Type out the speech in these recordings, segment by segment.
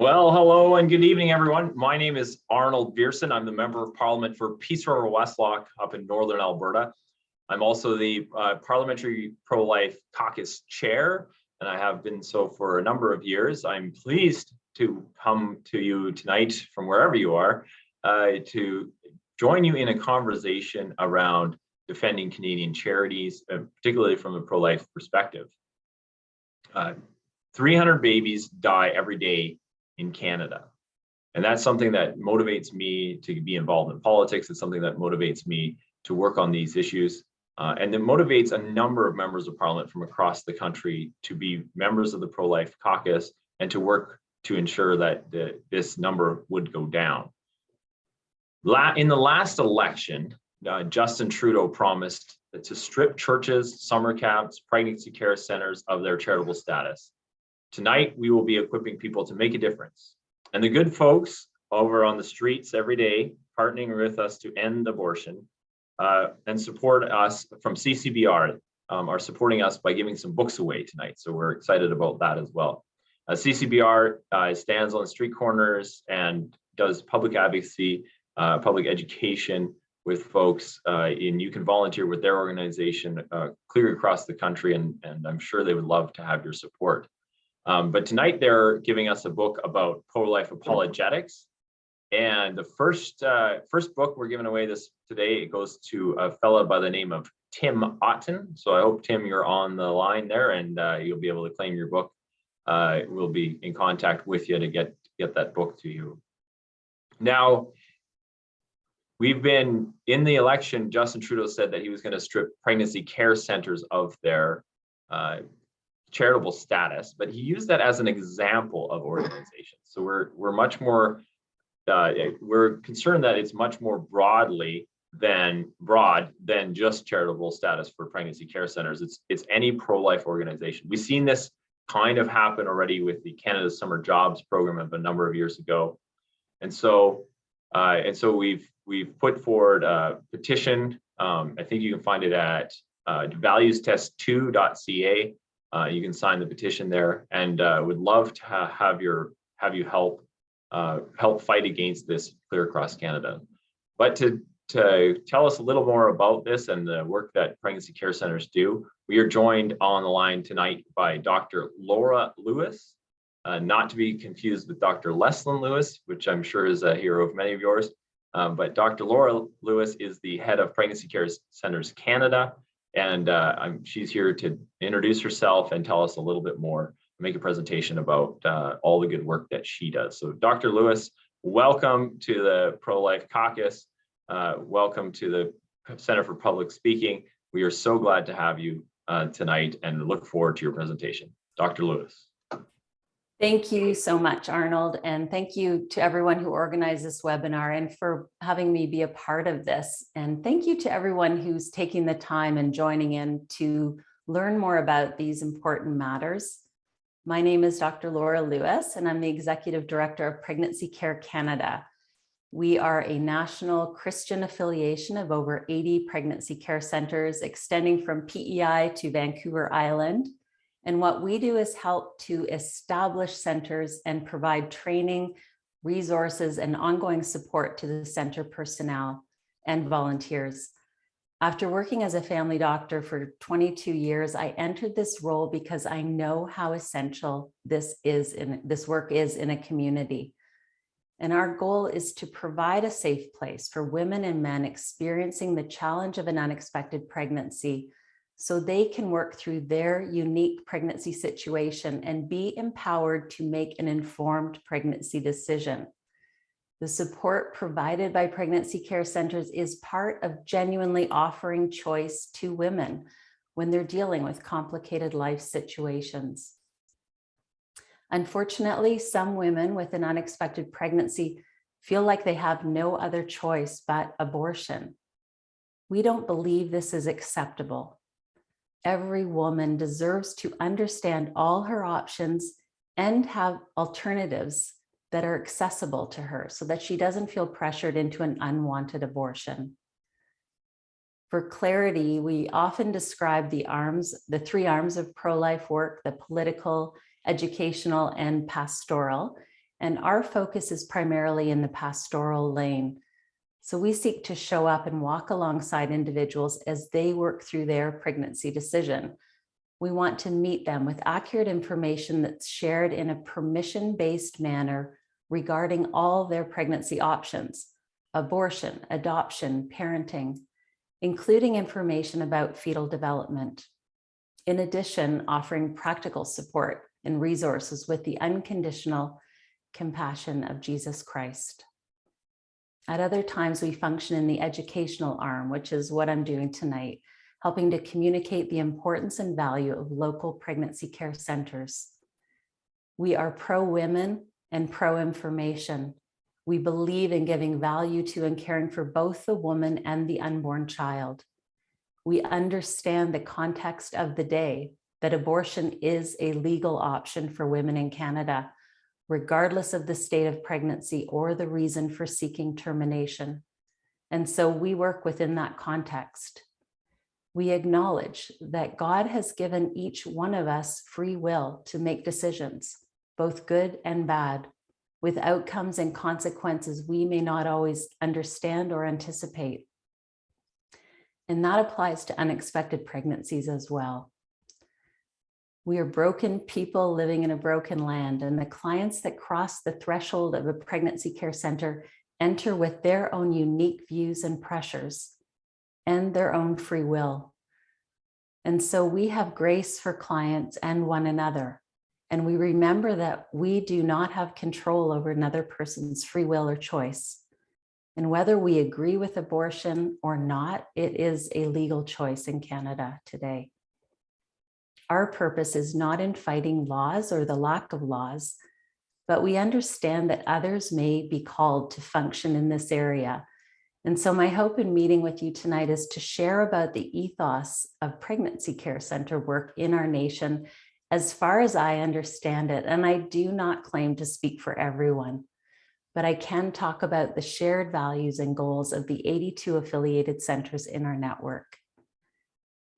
Well, hello and good evening, everyone. My name is Arnold Bierson. I'm the Member of Parliament for Peace River Westlock up in Northern Alberta. I'm also the Parliamentary Pro-Life Caucus Chair, and I have been so for a number of years. I'm pleased to come to you tonight from wherever you are to join you in a conversation around defending Canadian charities, particularly from a pro-life perspective. 300 babies die every day in Canada. And that's something that motivates me to be involved in politics. It's something that motivates me to work on these issues. And it motivates a number of members of Parliament from across the country to be members of the Pro-Life Caucus and to work to ensure that this number would go down. In the last election, Justin Trudeau promised to strip churches, summer camps, pregnancy care centers of their charitable status. Tonight, we will be equipping people to make a difference. And the good folks over on the streets every day, partnering with us to end abortion and support us from CCBR, are supporting us by giving some books away tonight. So we're excited about that as well. CCBR stands on street corners and does public advocacy, public education with folks, and you can volunteer with their organization clear across the country, and I'm sure they would love to have your support. But tonight they're giving us a book about pro-life apologetics. And the first book we're giving away today, it goes to a fellow by the name of Tim Otten. So I hope, Tim, you're on the line there and you'll be able to claim your book. We'll be in contact with you to get that book to you. Now, we've been in the election, Justin Trudeau said that he was going to strip pregnancy care centers of their charitable status, but he used that as an example of organizations. So we're much more we're concerned that it's much more broad than just charitable status for pregnancy care centers. It's any pro-life organization. We've seen this kind of happen already with the Canada Summer Jobs program of a number of years ago, and so we've put forward a petition. I think you can find it at valuestest2.ca. You can sign the petition there, and would love to have you help fight against this clear across Canada. But to tell us a little more about this and the work that pregnancy care centers do, we are joined on the line tonight by Dr. Laura Lewis, not to be confused with Dr. Leslyn Lewis, which I'm sure is a hero of many of yours. But Dr. Laura Lewis is the head of Pregnancy Care Centers Canada. And she's here to introduce herself and tell us a little bit more, make a presentation about all the good work that she does. So Dr. Lewis, welcome to the Pro-Life Caucus. Welcome to the Center for Public Speaking. We are so glad to have you tonight and look forward to your presentation. Dr. Lewis. Thank you so much, Arnold, and thank you to everyone who organized this webinar and for having me be a part of this. And thank you to everyone who's taking the time and joining in to learn more about these important matters. My name is Dr. Laura Lewis, and I'm the Executive Director of Pregnancy Care Canada. We are a national Christian affiliation of over 80 pregnancy care centers extending from PEI to Vancouver Island. And what we do is help to establish centers and provide training, resources, and ongoing support to the center personnel and volunteers. After working as a family doctor for 22 years, I entered this role because I know how essential this work is in a community. And our goal is to provide a safe place for women and men experiencing the challenge of an unexpected pregnancy, so they can work through their unique pregnancy situation and be empowered to make an informed pregnancy decision. The support provided by pregnancy care centers is part of genuinely offering choice to women when they're dealing with complicated life situations. Unfortunately, some women with an unexpected pregnancy feel like they have no other choice but abortion. We don't believe this is acceptable. Every woman deserves to understand all her options and have alternatives that are accessible to her so that she doesn't feel pressured into an unwanted abortion. For clarity, we often describe the three arms of pro-life work: the political, educational, and pastoral. and our focus is primarily in the pastoral lane. So we seek to show up and walk alongside individuals as they work through their pregnancy decision. We want to meet them with accurate information that's shared in a permission-based manner regarding all their pregnancy options: abortion, adoption, parenting, including information about fetal development. In addition, offering practical support and resources with the unconditional compassion of Jesus Christ. At other times, we function in the educational arm, which is what I'm doing tonight, helping to communicate the importance and value of local pregnancy care centers. We are pro-women and pro-information. We believe in giving value to and caring for both the woman and the unborn child. We understand the context of the day, that abortion is a legal option for women in Canada, regardless of the state of pregnancy or the reason for seeking termination. And so we work within that context. We acknowledge that God has given each one of us free will to make decisions, both good and bad, with outcomes and consequences we may not always understand or anticipate. And that applies to unexpected pregnancies as well. We are broken people living in a broken land, and the clients that cross the threshold of a pregnancy care center enter with their own unique views and pressures and their own free will. And so we have grace for clients and one another. And we remember that we do not have control over another person's free will or choice. And whether we agree with abortion or not, it is a legal choice in Canada today. Our purpose is not in fighting laws or the lack of laws, but we understand that others may be called to function in this area. And so my hope in meeting with you tonight is to share about the ethos of pregnancy care center work in our nation, as far as I understand it. And I do not claim to speak for everyone, but I can talk about the shared values and goals of the 82 affiliated centers in our network.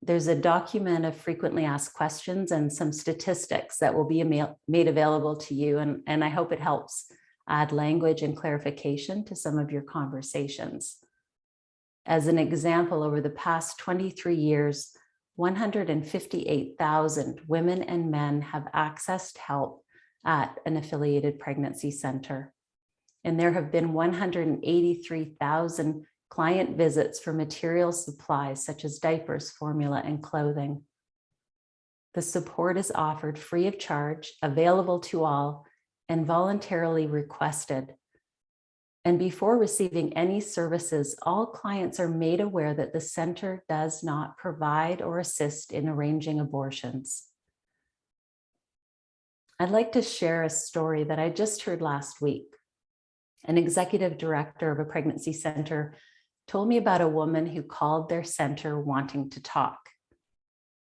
There's a document of frequently asked questions and some statistics that will be made available to you, and I hope it helps add language and clarification to some of your conversations. As an example, over the past 23 years, 158,000 women and men have accessed help at an affiliated pregnancy center. And there have been 183,000 client visits for material supplies such as diapers, formula, and clothing. The support is offered free of charge, available to all, and voluntarily requested. And before receiving any services, all clients are made aware that the center does not provide or assist in arranging abortions. I'd like to share a story that I just heard last week. An executive director of a pregnancy center told me about a woman who called their center wanting to talk.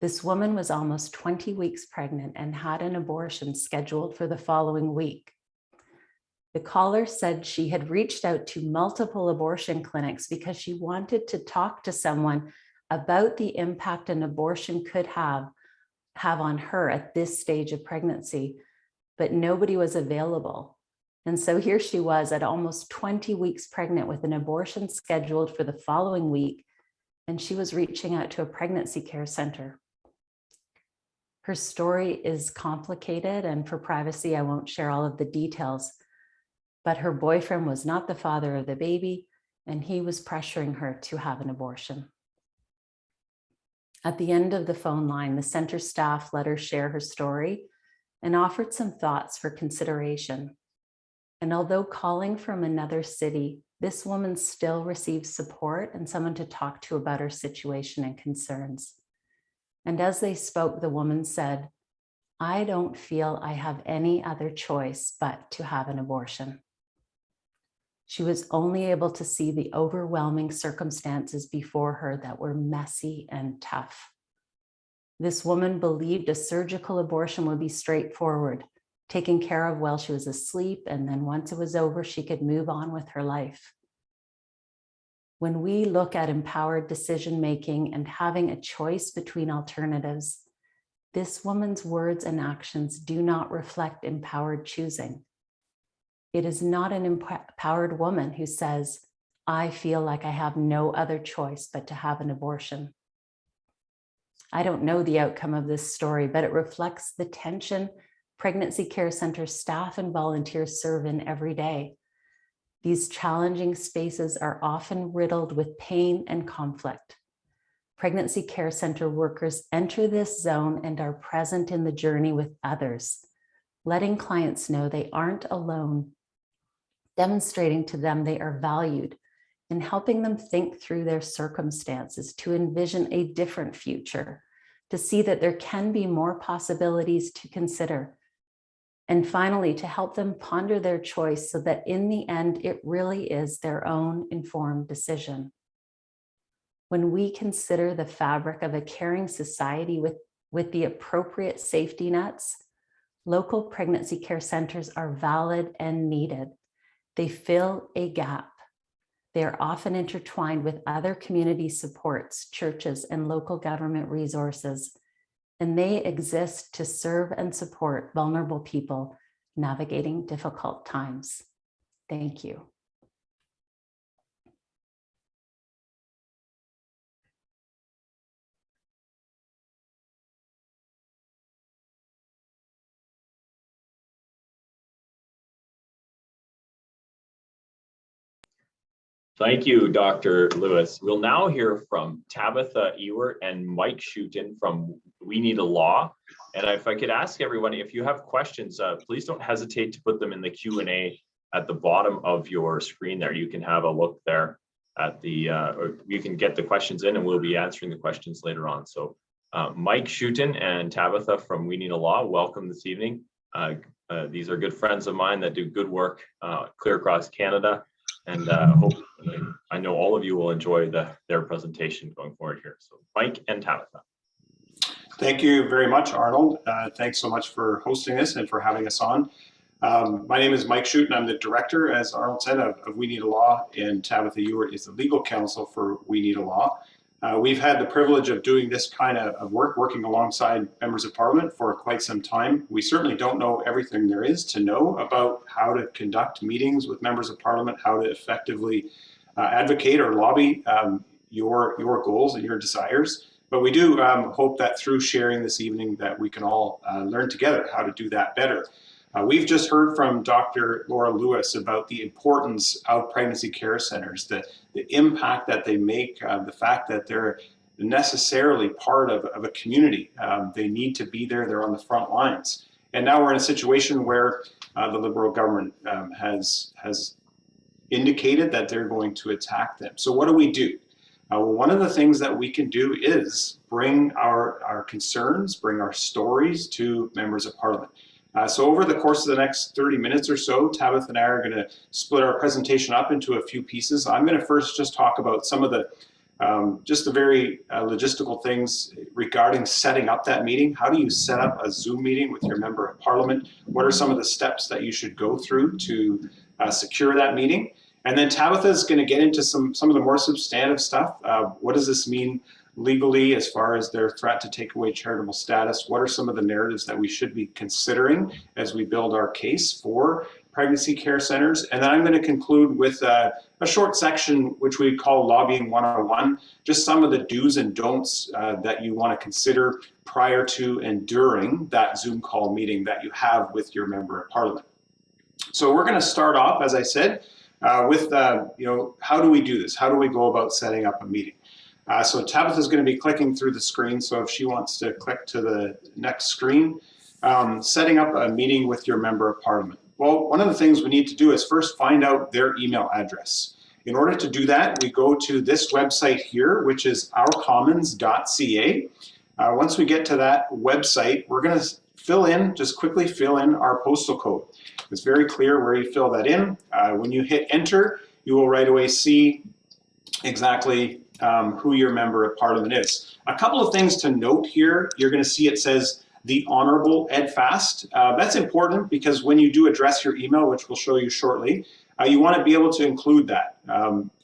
This woman was almost 20 weeks pregnant and had an abortion scheduled for the following week. The caller said she had reached out to multiple abortion clinics because she wanted to talk to someone about the impact an abortion could have on her at this stage of pregnancy, but nobody was available. And so here she was at almost 20 weeks pregnant with an abortion scheduled for the following week, and she was reaching out to a pregnancy care center. Her story is complicated, and for privacy, I won't share all of the details, but her boyfriend was not the father of the baby, and he was pressuring her to have an abortion. At the end of the phone line, the center staff let her share her story and offered some thoughts for consideration. And although calling from another city, this woman still received support and someone to talk to about her situation and concerns. And as they spoke, the woman said, "I don't feel I have any other choice but to have an abortion." She was only able to see the overwhelming circumstances before her that were messy and tough. This woman believed a surgical abortion would be straightforward, taken care of while she was asleep, and then once it was over, she could move on with her life. When we look at empowered decision-making and having a choice between alternatives, this woman's words and actions do not reflect empowered choosing. It is not an empowered woman who says, I feel like I have no other choice but to have an abortion. I don't know the outcome of this story, but it reflects the tension pregnancy care center staff and volunteers serve in every day. These challenging spaces are often riddled with pain and conflict. Pregnancy care center workers enter this zone and are present in the journey with others, letting clients know they aren't alone, demonstrating to them they are valued, and helping them think through their circumstances to envision a different future, to see that there can be more possibilities to consider, and finally, to help them ponder their choice so that in the end, it really is their own informed decision. When we consider the fabric of a caring society with the appropriate safety nets, local pregnancy care centers are valid and needed. They fill a gap. They are often intertwined with other community supports, churches, and local government resources, and they exist to serve and support vulnerable people navigating difficult times. Thank you. Thank you, Dr. Lewis. We'll now hear from Tabitha Ewert and Mike Schouten from We Need a Law. And if I could ask everyone, if you have questions, please don't hesitate to put them in the Q&A at the bottom of your screen there. You can have a look there at the, or you can get the questions in and we'll be answering the questions later on. So Mike Schouten and Tabitha from We Need a Law, welcome this evening. These are good friends of mine that do good work clear across Canada. And I know all of you will enjoy their presentation going forward here. So Mike and Tabitha. Thank you very much, Arnold. Thanks so much for hosting this and for having us on. My name is Mike Schouten. I'm the director, as Arnold said, of We Need a Law, and Tabitha Ewert is the legal counsel for We Need a Law. We've had the privilege of doing this kind of work, working alongside members of parliament for quite some time. We certainly don't know everything there is to know about how to conduct meetings with members of parliament, how to effectively advocate or lobby your goals and your desires. But we do hope that through sharing this evening that we can all learn together how to do that better. We've just heard from Dr. Laura Lewis about the importance of pregnancy care centers, the impact that they make, the fact that they're necessarily part of a community. They need to be there, they're on the front lines. And now we're in a situation where the Liberal government has indicated that they're going to attack them. So what do we do? Well, one of the things that we can do is bring our concerns, bring our stories to members of parliament. So over the course of the next 30 minutes or so, Tabitha and I are going to split our presentation up into a few pieces. I'm going to first just talk about some of the just the very logistical things regarding setting up that meeting. How do you set up a Zoom meeting with your member of parliament? What are some of the steps that you should go through to secure that meeting? And then Tabitha is going to get into some of the more substantive stuff. What does this mean legally as far as their threat to take away charitable status? What are some of the narratives that we should be considering as we build our case for pregnancy care centers? And then I'm going to conclude with a short section which we call Lobbying 101, just some of the do's and don'ts that you want to consider prior to and during that Zoom call meeting that you have with your member of parliament. So we're going to start off, as I said, with how do we do this? How do we go about setting up a meeting? So Tabitha is going to be clicking through the screen. So if she wants to click to the next screen, setting up a meeting with your member of parliament. Well, one of the things we need to do is first find out their email address. In order to do that, we go to this website here, which is ourcommons.ca. Once we get to that website, we're going to just quickly fill in our postal code. It's very clear where you fill that in. When you hit enter, you will right away see exactly who your member of parliament is. A couple of things to note here. You're going to see it says the Honorable Ed Fast. That's important because when you do address your email, which we'll show you shortly, you want to be able to include that.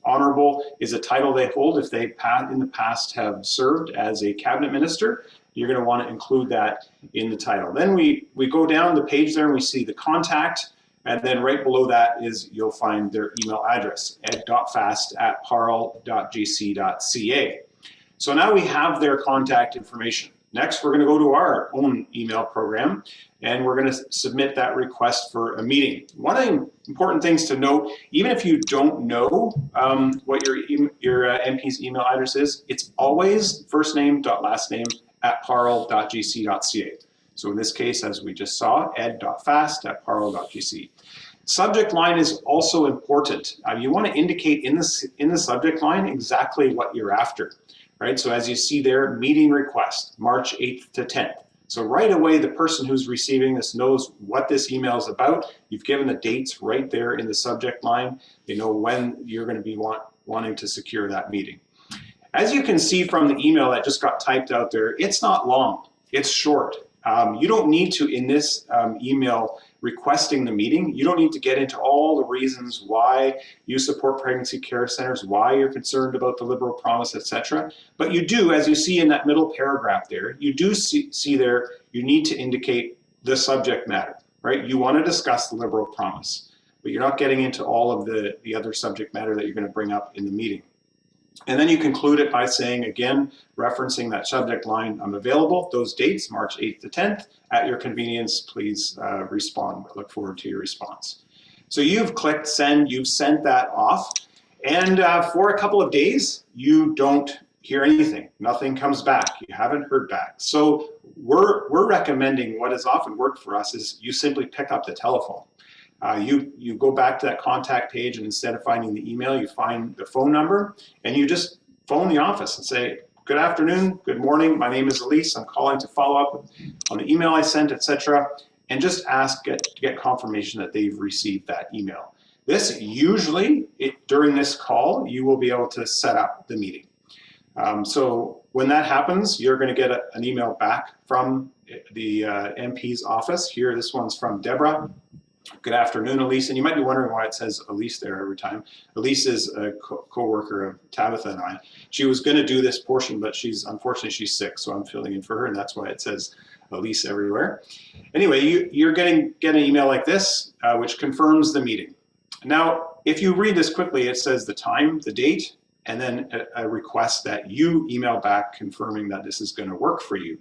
Honorable is a title they hold if they in the past have served as a cabinet minister. You're going to want to include that in the title. Then we go down the page there and we see the contact, And then right below that is you'll find their email address, ed.fast@parl.gc.ca. So now we have their contact information. Next, we're going to go to our own email program, and we're going to submit that request for a meeting. One of the important things to note, even if you don't know what your MP's email address is, it's always first name dot last name at parl.gc.ca. So in this case, as we just saw, ed.fast@parl.gc. Subject line is also important. You want to indicate in the subject line exactly what you're after. Right, so as you see there, meeting request, March 8th to 10th. So right away, the person who's receiving this knows what this email is about. You've given the dates right there in the subject line. They know when you're going to be wanting to secure that meeting. As you can see from the email that just got typed out there, it's not long, it's short. You don't need to, in this email requesting the meeting, you don't need to get into all the reasons why you support pregnancy care centers, why you're concerned about the liberal promise, etc. But you do, as you see in that middle paragraph there, you do see there, you need to indicate the subject matter, right? You want to discuss the liberal promise, but you're not getting into all of the other subject matter that you're going to bring up in the meeting. And then you conclude it by saying, again, referencing that subject line, I'm available, those dates, March 8th to 10th, at your convenience, please respond. I look forward to your response. So you've clicked send, you've sent that off, and for a couple of days, you don't hear anything. Nothing comes back. You haven't heard back. So we're recommending, what has often worked for us is you simply pick up the telephone. You go back to that contact page, and instead of finding the email, you find the phone number, and you just phone the office and say, good afternoon, good morning, my name is Elise, I'm calling to follow up on the email I sent, etc. And just ask to get confirmation that they've received that email. This usually, during this call, you will be able to set up the meeting. So when that happens, you're going to get an email back from the MP's office. Here, this one's from Deborah. Good afternoon, Elise. And you might be wondering why it says Elise there every time. Elise is a co-worker of Tabitha and I. She was going to do this portion, but unfortunately she's sick, so I'm filling in for her, and that's why it says Elise everywhere. Anyway, you're getting an email like this, which confirms the meeting. Now, if you read this quickly, it says the time, the date, and then a request that you email back confirming that this is going to work for you.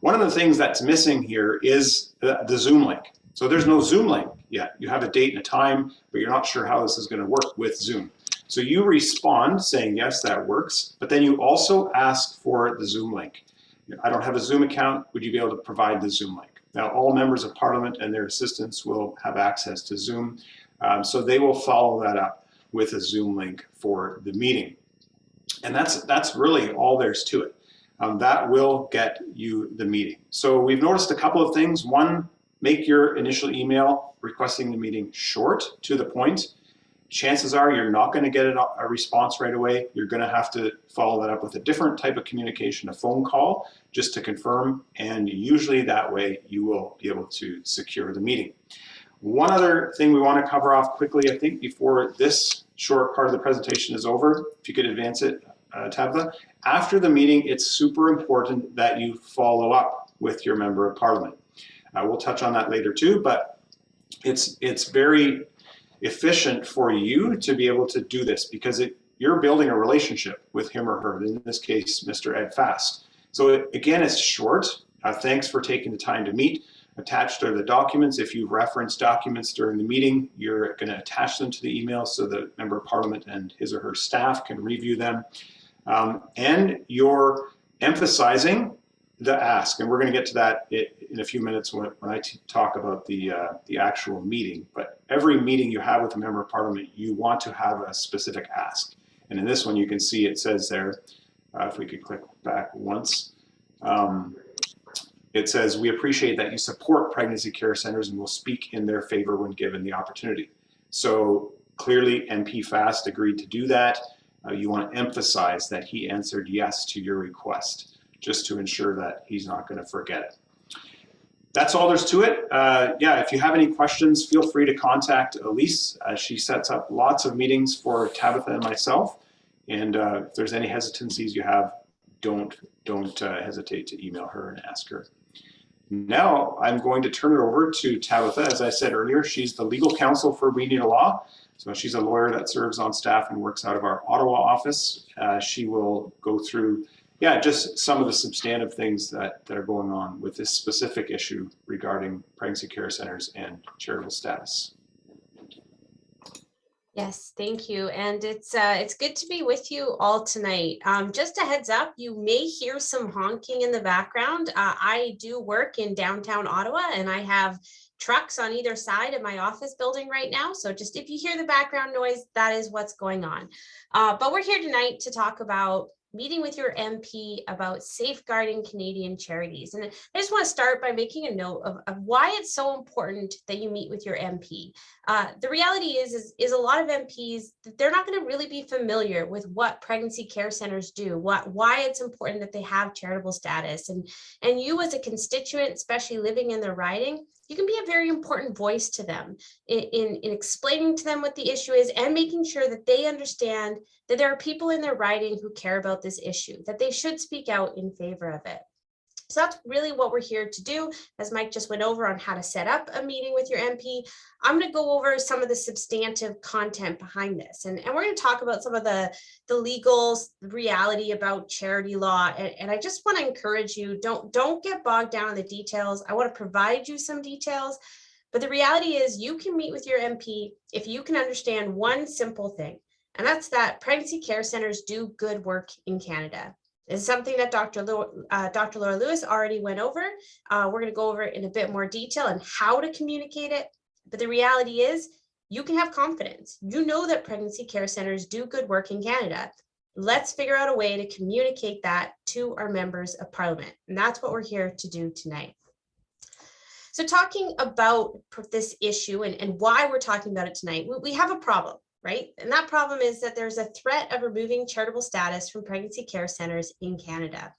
One of the things that's missing here is the Zoom link. So there's no Zoom link yet. You have a date and a time, but you're not sure how this is going to work with Zoom. So you respond saying, yes, that works, but then you also ask for the Zoom link. I don't have a Zoom account. Would you be able to provide the Zoom link? Now, all members of Parliament and their assistants will have access to Zoom, so they will follow that up with a Zoom link for the meeting. And that's really all there's to it. That will get you the meeting. So we've noticed a couple of things. One, make your initial email requesting the meeting short, to the point. Chances are you're not going to get a response right away. You're going to have to follow that up with a different type of communication, a phone call, just to confirm. And usually that way you will be able to secure the meeting. One other thing we want to cover off quickly, I think, before this short part of the presentation is over, if you could advance it, Tabitha. After the meeting, it's super important that you follow up with your member of Parliament. We'll touch on that later too, but it's very efficient for you to be able to do this because you're building a relationship with him or her, in this case, Mr. Ed Fast. So again, it's short. Thanks for taking the time to meet. Attached are the documents. If you reference documents during the meeting, you're going to attach them to the email so the member of Parliament and his or her staff can review them. And you're emphasizing the ask, and we're going to get to that in a few minutes when I talk about the actual meeting. But every meeting you have with a member of Parliament, you want to have a specific ask. And in this one, you can see it says there, if we could click back once, it says, we appreciate that you support pregnancy care centers and will speak in their favor when given the opportunity. So clearly MP Fast agreed to do that. You want to emphasize that he answered yes to your request, just to ensure that he's not going to forget it. That's all there's to it. Yeah, if you have any questions, feel free to contact Elise. She sets up lots of meetings for Tabitha and myself. And if there's any hesitancies you have, don't hesitate to email her and ask her. Now I'm going to turn it over to Tabitha. As I said earlier, she's the legal counsel for We Need a Law. So she's a lawyer that serves on staff and works out of our Ottawa office. She will go through, just some of the substantive things that are going on with this specific issue regarding pregnancy care centers and charitable status. Yes, thank you. And it's good to be with you all tonight. Just a heads up, you may hear some honking in the background. I do work in downtown Ottawa, and I have trucks on either side of my office building right now. So just if you hear the background noise, that is what's going on. But we're here tonight to talk about meeting with your MP about safeguarding Canadian charities. And I just want to start by making a note of why it's so important that you meet with your MP. The reality is a lot of MPs, they're not going to really be familiar with what pregnancy care centers do, why it's important that they have charitable status. And you as a constituent, especially living in their riding, you can be a very important voice to them in explaining to them what the issue is and making sure that they understand that there are people in their riding who care about this issue, that they should speak out in favor of it. So that's really what we're here to do. As Mike just went over on how to set up a meeting with your MP, I'm going to go over some of the substantive content behind this. And we're going to talk about some of the legal reality about charity law. And I just want to encourage you, don't get bogged down in the details. I want to provide you some details. But the reality is you can meet with your MP if you can understand one simple thing. And that's that pregnancy care centers do good work in Canada. It's something that Dr. Laura Lewis already went over. We're going to go over it in a bit more detail and how to communicate it. But the reality is you can have confidence. You know that pregnancy care centers do good work in Canada. Let's figure out a way to communicate that to our members of Parliament. And that's what we're here to do tonight. So talking about this issue and why we're talking about it tonight, we have a problem. Right? And that problem is that there's a threat of removing charitable status from pregnancy care centers in Canada.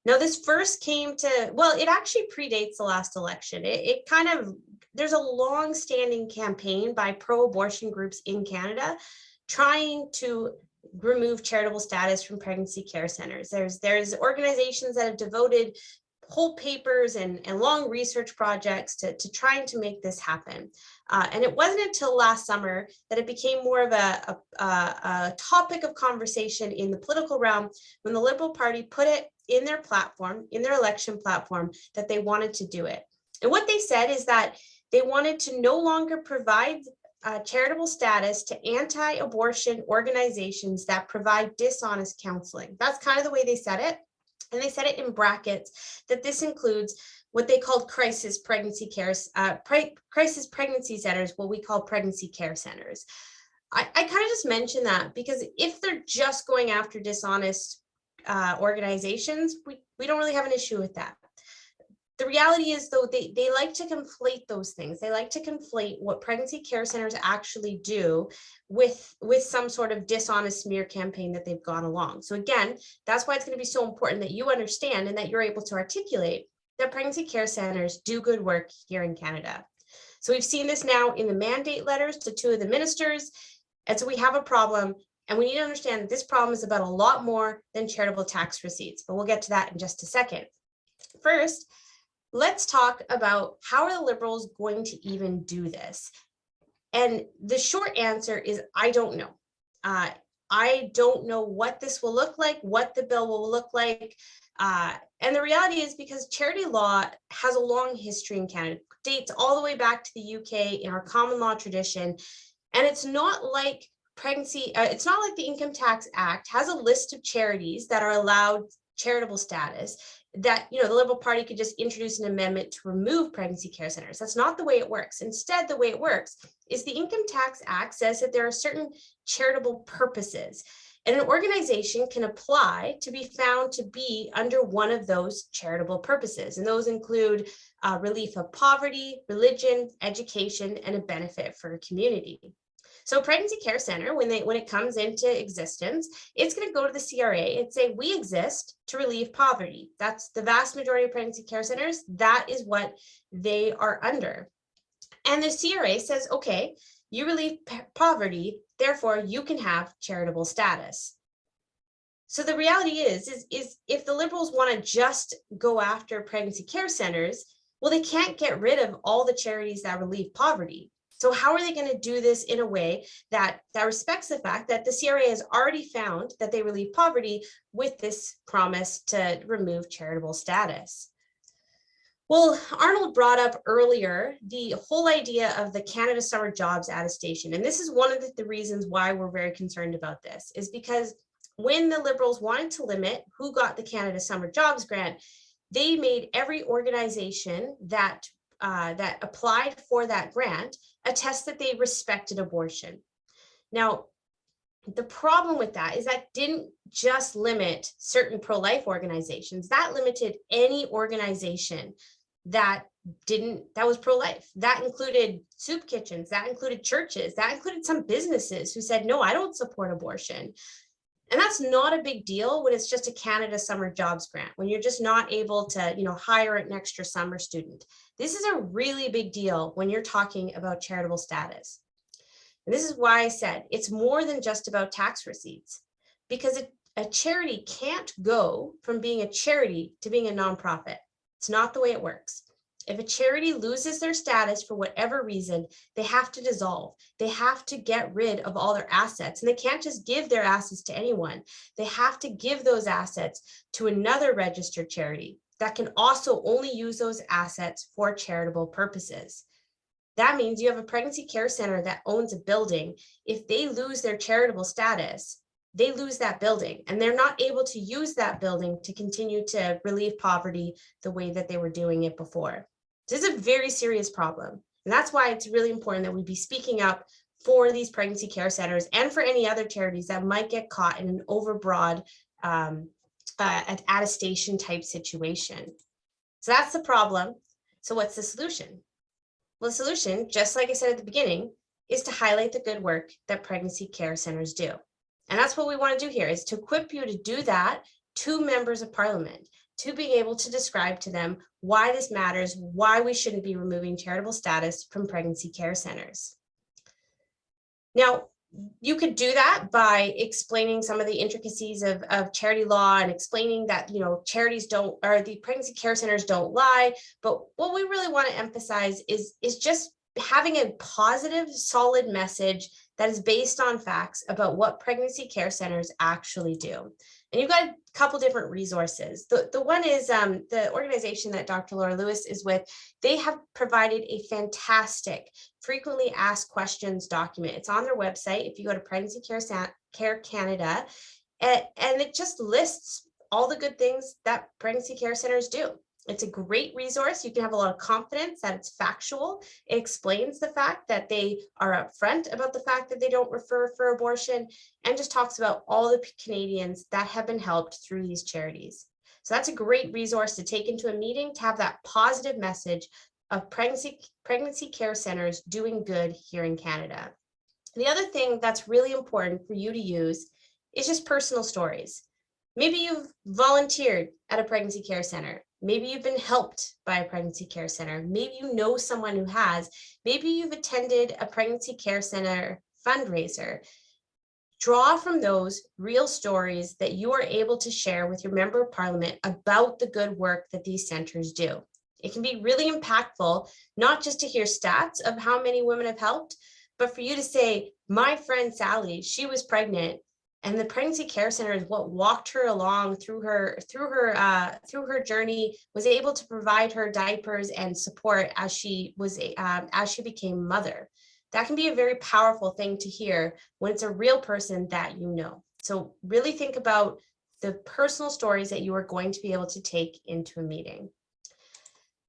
Now, this first came to, well, it actually predates the last election. There's a long-standing campaign by pro-abortion groups in Canada trying to remove charitable status from pregnancy care centers. There's organizations that have devoted whole papers and long research projects to trying to make this happen. And it wasn't until last summer that it became more of a topic of conversation in the political realm when the Liberal Party put it in their platform, in their election platform, that they wanted to do it. And what they said is that they wanted to no longer provide charitable status to anti-abortion organizations that provide dishonest counseling. That's kind of the way they said it. And they said it in brackets that this includes what they called crisis pregnancy centers, what we call pregnancy care centers. I kind of just mentioned that because if they're just going after dishonest organizations, we don't really have an issue with that. The reality is, though, they like to conflate those things. They like to conflate what pregnancy care centers actually do with some sort of dishonest smear campaign that they've gone along. So again, that's why it's going to be so important that you understand and that you're able to articulate that pregnancy care centers do good work here in Canada. So we've seen this now in the mandate letters to two of the ministers. And so we have a problem, and we need to understand that this problem is about a lot more than charitable tax receipts, but we'll get to that in just a second. First, let's talk about how are the Liberals going to even do this? And the short answer is, I don't know. I don't know what this will look like, what the bill will look like. And the reality is because charity law has a long history in Canada, dates all the way back to the UK in our common law tradition. And it's not like it's not like the Income Tax Act has a list of charities that are allowed charitable status that, the Liberal Party could just introduce an amendment to remove pregnancy care centers. That's not the way it works. Instead, the way it works is the Income Tax Act says that there are certain charitable purposes, and an organization can apply to be found to be under one of those charitable purposes. And those include relief of poverty, religion, education, and a benefit for a community. So pregnancy care center, when it comes into existence, it's going to go to the CRA and say, we exist to relieve poverty. That's the vast majority of pregnancy care centers. That is what they are under. And the CRA says, okay, you relieve poverty, therefore you can have charitable status. So the reality is if the Liberals want to just go after pregnancy care centers, Well, they can't get rid of all the charities that relieve poverty. So how are they going to do this in a way that respects the fact that the CRA has already found that they relieve poverty with this promise to remove charitable status? Well, Arnold brought up earlier the whole idea of the Canada Summer Jobs attestation. And this is one of the reasons why we're very concerned about this, is because when the Liberals wanted to limit who got the Canada Summer Jobs grant, they made every organization that applied for that grant attest that they respected abortion. Now, the problem with that is that didn't just limit certain pro-life organizations, that limited any organization that was pro-life. That included soup kitchens, that included churches, that included some businesses who said, no, I don't support abortion. And that's not a big deal when it's just a Canada Summer Jobs grant, when you're just not able to, hire an extra summer student. This is a really big deal when you're talking about charitable status. And this is why I said it's more than just about tax receipts, because a charity can't go from being a charity to being a nonprofit. It's not the way it works. If a charity loses their status for whatever reason, they have to dissolve. They have to get rid of all their assets, and they can't just give their assets to anyone. They have to give those assets to another registered charity that can also only use those assets for charitable purposes. That means you have a pregnancy care center that owns a building. If they lose their charitable status, they lose that building, and they're not able to use that building to continue to relieve poverty the way that they were doing it before. This is a very serious problem. And that's why it's really important that we be speaking up for these pregnancy care centers and for any other charities that might get caught in an overbroad attestation type situation. So that's the problem. So what's the solution? Well, the solution, just like I said at the beginning, is to highlight the good work that pregnancy care centers do. And that's what we want to do here, is to equip you to do that to members of Parliament, to be able to describe to them why this matters, why we shouldn't be removing charitable status from pregnancy care centers. Now, you could do that by explaining some of the intricacies of charity law and explaining that, charities don't, or the pregnancy care centers don't lie. But what we really want to emphasize is just having a positive, solid message that is based on facts about what pregnancy care centers actually do. And you've got a couple different resources. The one is the organization that Dr. Laura Lewis is with. They have provided a fantastic frequently asked questions document. It's on their website if you go to Pregnancy Care Canada, and it just lists all the good things that pregnancy care centers do. It's a great resource. You can have a lot of confidence that it's factual. It explains the fact that they are upfront about the fact that they don't refer for abortion, and just talks about all the Canadians that have been helped through these charities. So that's a great resource to take into a meeting, to have that positive message of pregnancy care centers doing good here in Canada. The other thing that's really important for you to use is just personal stories. Maybe you've volunteered at a pregnancy care center. Maybe you've been helped by a pregnancy care center. Maybe you know someone who has. Maybe you've attended a pregnancy care center fundraiser. Draw from those real stories that you are able to share with your member of Parliament about the good work that these centers do. It can be really impactful, not just to hear stats of how many women have helped, but for you to say, my friend Sally, she was pregnant, and the pregnancy care center is what walked her along through her journey, was able to provide her diapers and support as she became mother. That can be a very powerful thing to hear when it's a real person that you know. So really think about the personal stories that you are going to be able to take into a meeting.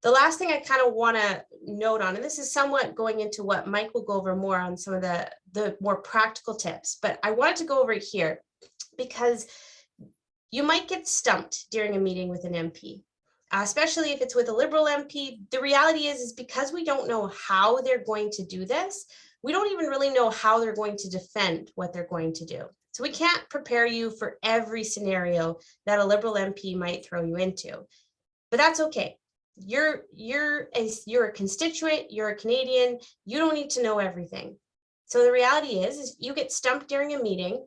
The last thing I kind of want to note on, and this is somewhat going into what Mike will go over more on some of the more practical tips, but I wanted to go over it here because you might get stumped during a meeting with an MP, especially if it's with a Liberal MP. The reality is because we don't know how they're going to do this, we don't even really know how they're going to defend what they're going to do. So we can't prepare you for every scenario that a Liberal MP might throw you into, but that's okay. You're a constituent, you're a Canadian, you don't need to know everything. So the reality is you get stumped during a meeting,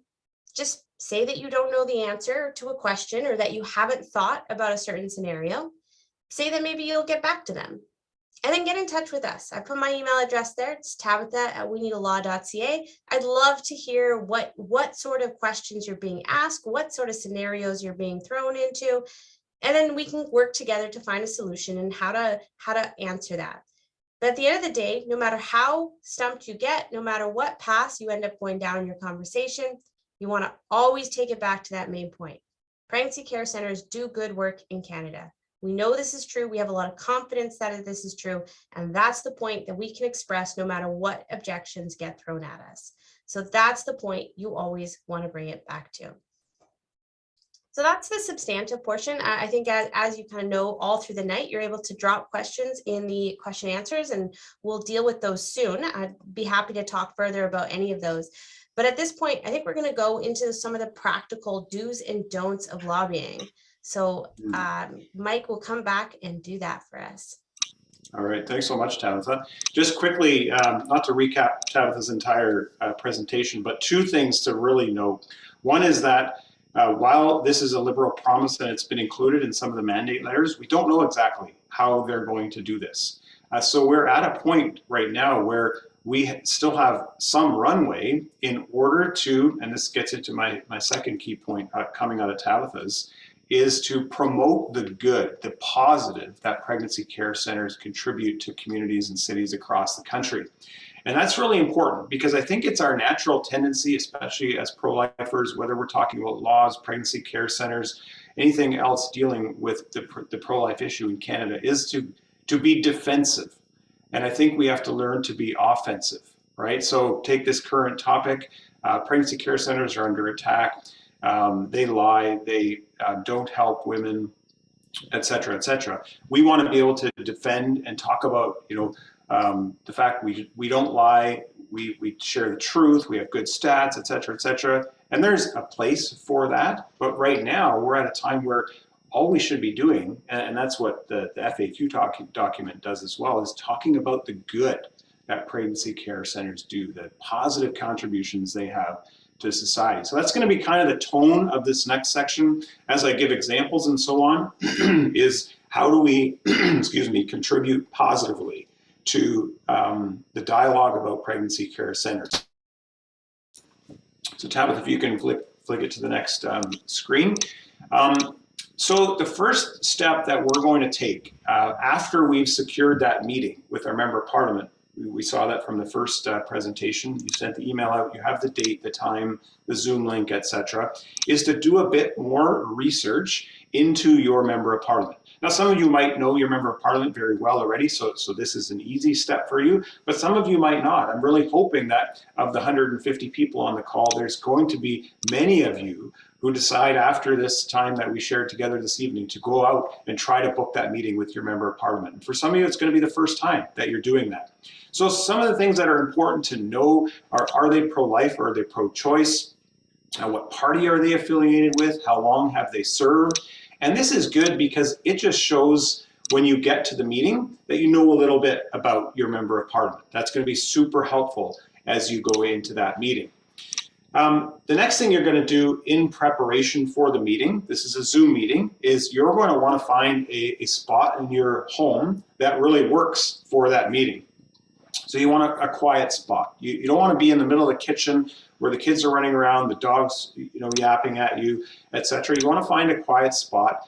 just say that you don't know the answer to a question or that you haven't thought about a certain scenario. Say that maybe you'll get back to them. And then get in touch with us. I put my email address there. It's tabitha@weneedalaw.ca. I'd love to hear what sort of questions you're being asked, what sort of scenarios you're being thrown into, and then we can work together to find a solution and how to answer that. But at the end of the day, no matter how stumped you get, no matter what path you end up going down in your conversation, you want to always take it back to that main point. Pregnancy care centers do good work in Canada. We know this is true. We have a lot of confidence that this is true. And that's the point that we can express no matter what objections get thrown at us. So that's the point you always want to bring it back to. So that's the substantive portion. I think as you kind of know, all through the night, you're able to drop questions in the question answers, and we'll deal with those soon. I'd be happy to talk further about any of those. But at this point, I think we're going to go into some of the practical do's and don'ts of lobbying. So Mike will come back and do that for us. All right, thanks so much, Tabitha. Just quickly, not to recap Tabitha's entire presentation, but two things to really note. One is that while this is a Liberal promise and it's been included in some of the mandate letters, we don't know exactly how they're going to do this. So we're at a point right now where we still have some runway in order to, and this gets into my second key point coming out of Tabitha's, is to promote the good, the positive that pregnancy care centers contribute to communities and cities across the country. And that's really important because I think it's our natural tendency, especially as pro-lifers, whether we're talking about laws, pregnancy care centers, anything else dealing with the pro-life issue in Canada, is to be defensive. And I think we have to learn to be offensive, right? So take this current topic, pregnancy care centers are under attack. They lie, they don't help women, et cetera, et cetera. We want to be able to defend and talk about, the fact we don't lie, we share the truth, we have good stats, et cetera, et cetera. And there's a place for that. But right now, we're at a time where all we should be doing, and that's what the FAQ document does as well, is talking about the good that pregnancy care centers do, the positive contributions they have to society. So that's going to be kind of the tone of this next section as I give examples and so on, is how do we, excuse me, contribute positively to the dialogue about pregnancy care centers. So Tabitha, if you can flick it to the next screen. So the first step that we're going to take after we've secured that meeting with our member of parliament, we saw that from the first presentation, you sent the email out, you have the date, the time, the Zoom link, etc., is to do a bit more research into your member of parliament. Now, some of you might know your member of parliament very well already, so this is an easy step for you, but some of you might not. I'm really hoping that of the 150 people on the call, there's going to be many of you who decide after this time that we shared together this evening to go out and try to book that meeting with your member of parliament. And for some of you, it's going to be the first time that you're doing that. So some of the things that are important to know are they pro-life or are they pro-choice? What party are they affiliated with? How long have they served? And this is good because it just shows when you get to the meeting that you know a little bit about your member of parliament. That's going to be super helpful as you go into that meeting. The next thing you're going to do in preparation for the meeting, this is a Zoom meeting, is you're going to want to find a spot in your home that really works for that meeting. So you want a quiet spot. You don't want to be in the middle of the kitchen where the kids are running around, the dogs, yapping at you, etc. You want to find a quiet spot.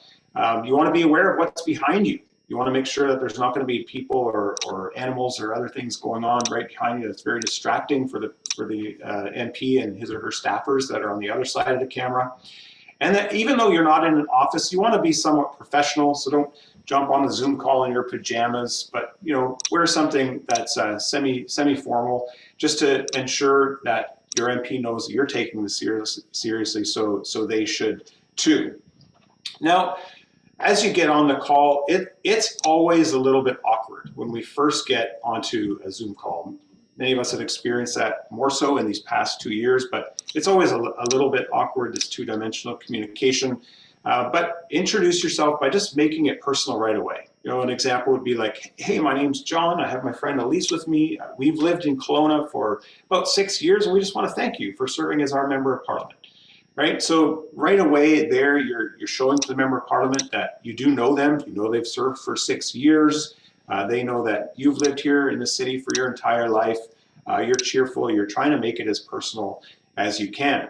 You want to be aware of what's behind you. You want to make sure that there's not going to be people or animals or other things going on right behind you that's very distracting for the MP and his or her staffers that are on the other side of the camera. And that even though you're not in an office, you want to be somewhat professional. So don't jump on the Zoom call in your pajamas, but wear something that's semi-formal, just to ensure that your MP knows that you're taking this seriously. So they should too. Now, as you get on the call, it's always a little bit awkward when we first get onto a Zoom call. Many of us have experienced that more so in these past 2 years, but it's always a little bit awkward, this two-dimensional communication. But introduce yourself by just making it personal right away. An example would be like, hey, my name's John. I have my friend Elise with me. We've lived in Kelowna for about 6 years, and we just want to thank you for serving as our member of parliament. Right? So right away there, you're showing to the member of parliament that you do know them. You know they've served for 6 years. They know that you've lived here in the city for your entire life. You're cheerful. You're trying to make it as personal as you can.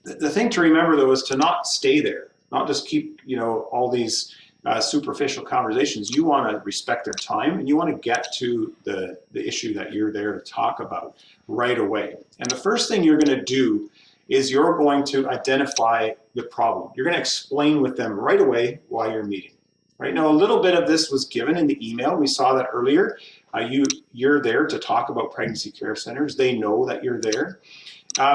The thing to remember, though, is to not stay there, not just keep, all these superficial conversations. You want to respect their time, and you want to get to the issue that you're there to talk about right away. And the first thing you're going to do is you're going to identify the problem. You're going to explain with them right away why you're meeting. Right now, a little bit of this was given in the email. We saw that earlier. You're there to talk about pregnancy care centers. They know that you're there.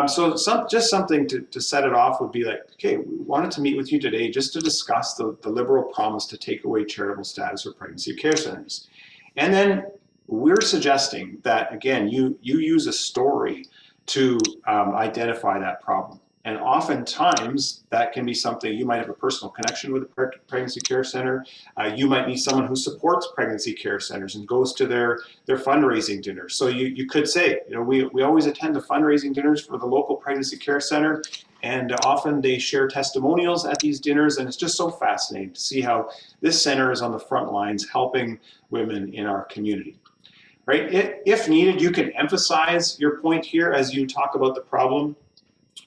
So just something to set it off would be like, okay, we wanted to meet with you today just to discuss the Liberal promise to take away charitable status for pregnancy care centers. And then we're suggesting that, again, you use a story to identify that problem. And oftentimes that can be something, you might have a personal connection with a pregnancy care center. You might be someone who supports pregnancy care centers and goes to their fundraising dinners. So you could say, we always attend the fundraising dinners for the local pregnancy care center, and often they share testimonials at these dinners, and it's just so fascinating to see how this center is on the front lines helping women in our community. Right? If needed, you can emphasize your point here as you talk about the problem.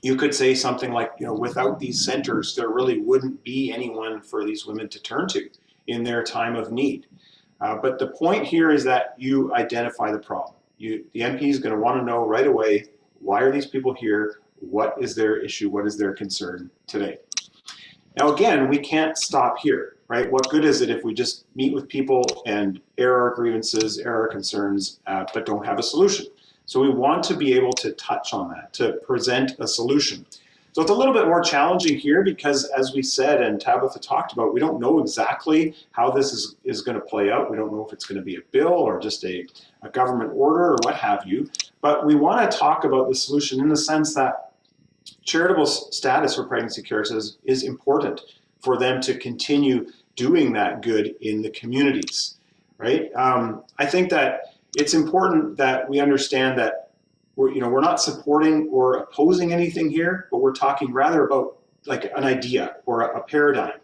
You could say something like, without these centers, there really wouldn't be anyone for these women to turn to in their time of need. But the point here is that you identify the problem. The MP is going to want to know right away, why are these people here? What is their issue? What is their concern today? Now, again, we can't stop here, right? What good is it if we just meet with people and air our grievances, air our concerns, but don't have a solution? So we want to be able to touch on that, to present a solution. So it's a little bit more challenging here because, as we said and Tabitha talked about, we don't know exactly how this is going to play out. We don't know if it's going to be a bill or just a government order or what have you. But we want to talk about the solution in the sense that charitable status for pregnancy care is important for them to continue doing that good in the communities, right? I think that it's important that we understand that we're not supporting or opposing anything here, but we're talking rather about like an idea or a paradigm.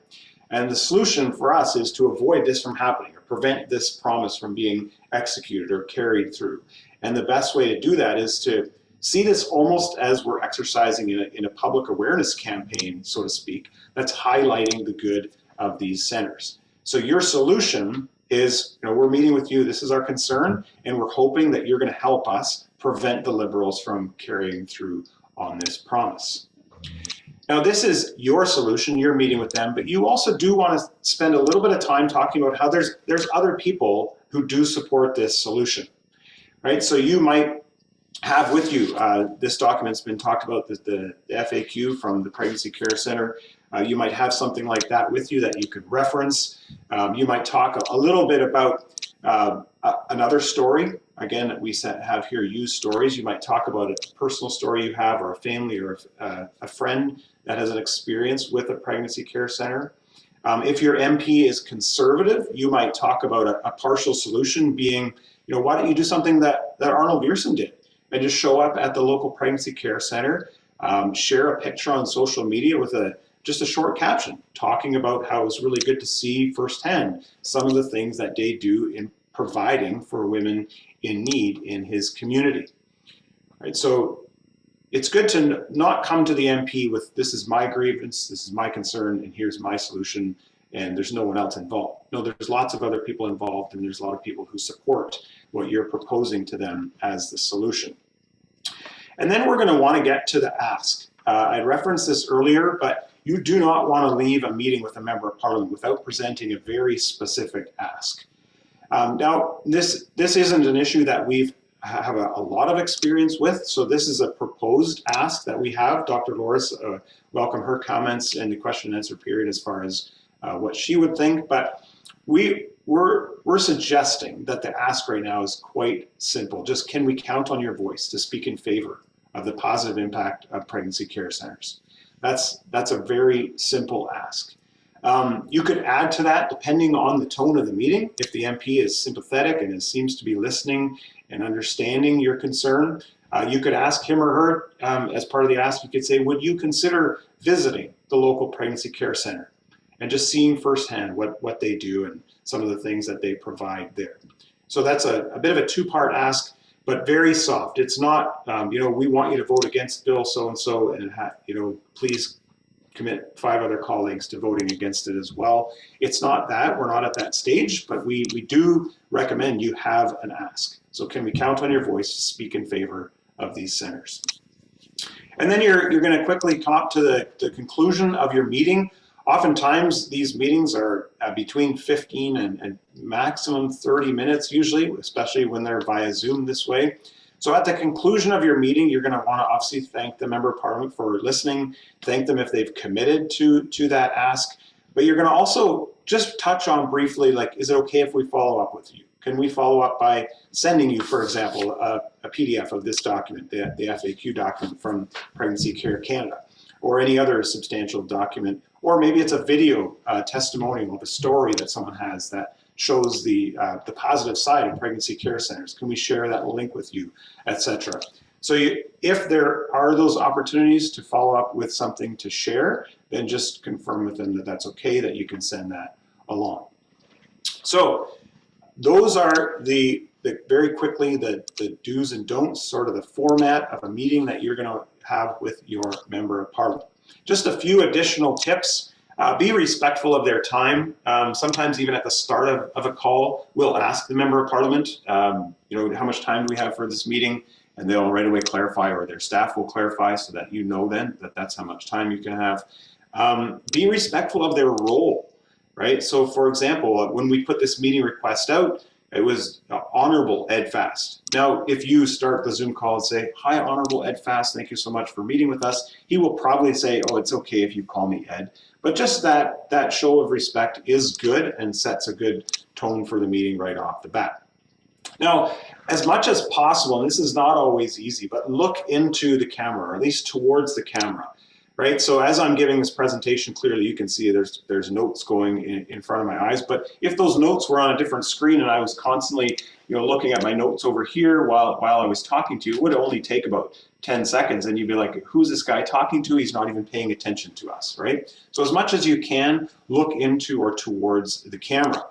And the solution for us is to avoid this from happening or prevent this promise from being executed or carried through. And the best way to do that is to see this almost as we're exercising in a public awareness campaign, so to speak, that's highlighting the good of these centers. So your solution is, we're meeting with you, this is our concern, and we're hoping that you're going to help us prevent the Liberals from carrying through on this promise. Now, this is your solution, you're meeting with them, but you also do want to spend a little bit of time talking about how there's other people who do support this solution, right? So you might have with you, this document's been talked about, the FAQ from the Pregnancy Care Center. You might have something like that with you that you could reference. You might talk a little bit about another story. Again, we have here used stories. You might talk about a personal story you have, or a family or a friend that has an experience with a pregnancy care center. If your MP is conservative, you might talk about a partial solution being, why don't you do something that Arnold Viersen did and just show up at the local pregnancy care center, share a picture on social media with just a short caption talking about how it's really good to see firsthand some of the things that they do in providing for women in need in his community. Right, so it's good to not come to the MP with, this is my grievance, this is my concern, and here's my solution, and there's no one else involved. No, there's lots of other people involved, and there's a lot of people who support what you're proposing to them as the solution. And then we're going to want to get to the ask. I referenced this earlier, but you do not want to leave a meeting with a member of Parliament without presenting a very specific ask. Now, this isn't an issue that we have a lot of experience with, so this is a proposed ask that we have. Dr. Loris, welcome her comments in the question and answer period as far as what she would think, but we're suggesting that the ask right now is quite simple. Just, can we count on your voice to speak in favor of the positive impact of pregnancy care centers? That's a very simple ask. You could add to that, depending on the tone of the meeting. If the MP is sympathetic and seems to be listening and understanding your concern, you could ask him or her, as part of the ask, you could say, would you consider visiting the local pregnancy care center and just seeing firsthand what they do and some of the things that they provide there. So that's a bit of a two-part ask, but very soft. It's not, we want you to vote against bill so-and-so and, please commit 5 other colleagues to voting against it as well. It's not that, we're not at that stage, but we do recommend you have an ask. So can we count on your voice to speak in favor of these centers? And then you're going to quickly come up to the conclusion of your meeting. Oftentimes these meetings are between 15 and maximum 30 minutes usually, especially when they're via Zoom this way. So at the conclusion of your meeting, you're going to want to obviously thank the member of parliament for listening, thank them if they've committed to that ask, but you're going to also just touch on briefly, like, is it okay if we follow up with you? Can we follow up by sending you, for example, a PDF of this document, the FAQ document from Pregnancy Care Canada, or any other substantial document, or maybe it's a video testimonial of a story that someone has that shows the positive side of pregnancy care centers. Can we share that link with you, etc.? So if there are those opportunities to follow up with something to share, then just confirm with them that that's okay, that you can send that along. So those are very quickly the do's and don'ts, sort of the format of a meeting that you're going to have with your member of parliament. Just a few additional tips. Be respectful of their time. Sometimes even at the start of a call, we'll ask the member of parliament, how much time do we have for this meeting? And they'll right away clarify, or their staff will clarify, so that you know then that that's how much time you can have. Be respectful of their role, right? So for example, when we put this meeting request out, it was Honorable Ed Fast. Now, if you start the Zoom call and say, "Hi, Honorable Ed Fast, thank you so much for meeting with us," he will probably say, "Oh, it's okay if you call me Ed." But just that show of respect is good and sets a good tone for the meeting right off the bat. Now, as much as possible, and this is not always easy, but look into the camera, or at least towards the camera, right? So as I'm giving this presentation, clearly you can see there's notes going in front of my eyes. But if those notes were on a different screen and I was constantly looking at my notes over here while I was talking to you, it would only take about 10 seconds, and you'd be like, who's this guy talking to? He's not even paying attention to us, right? So as much as you can, look into or towards the camera.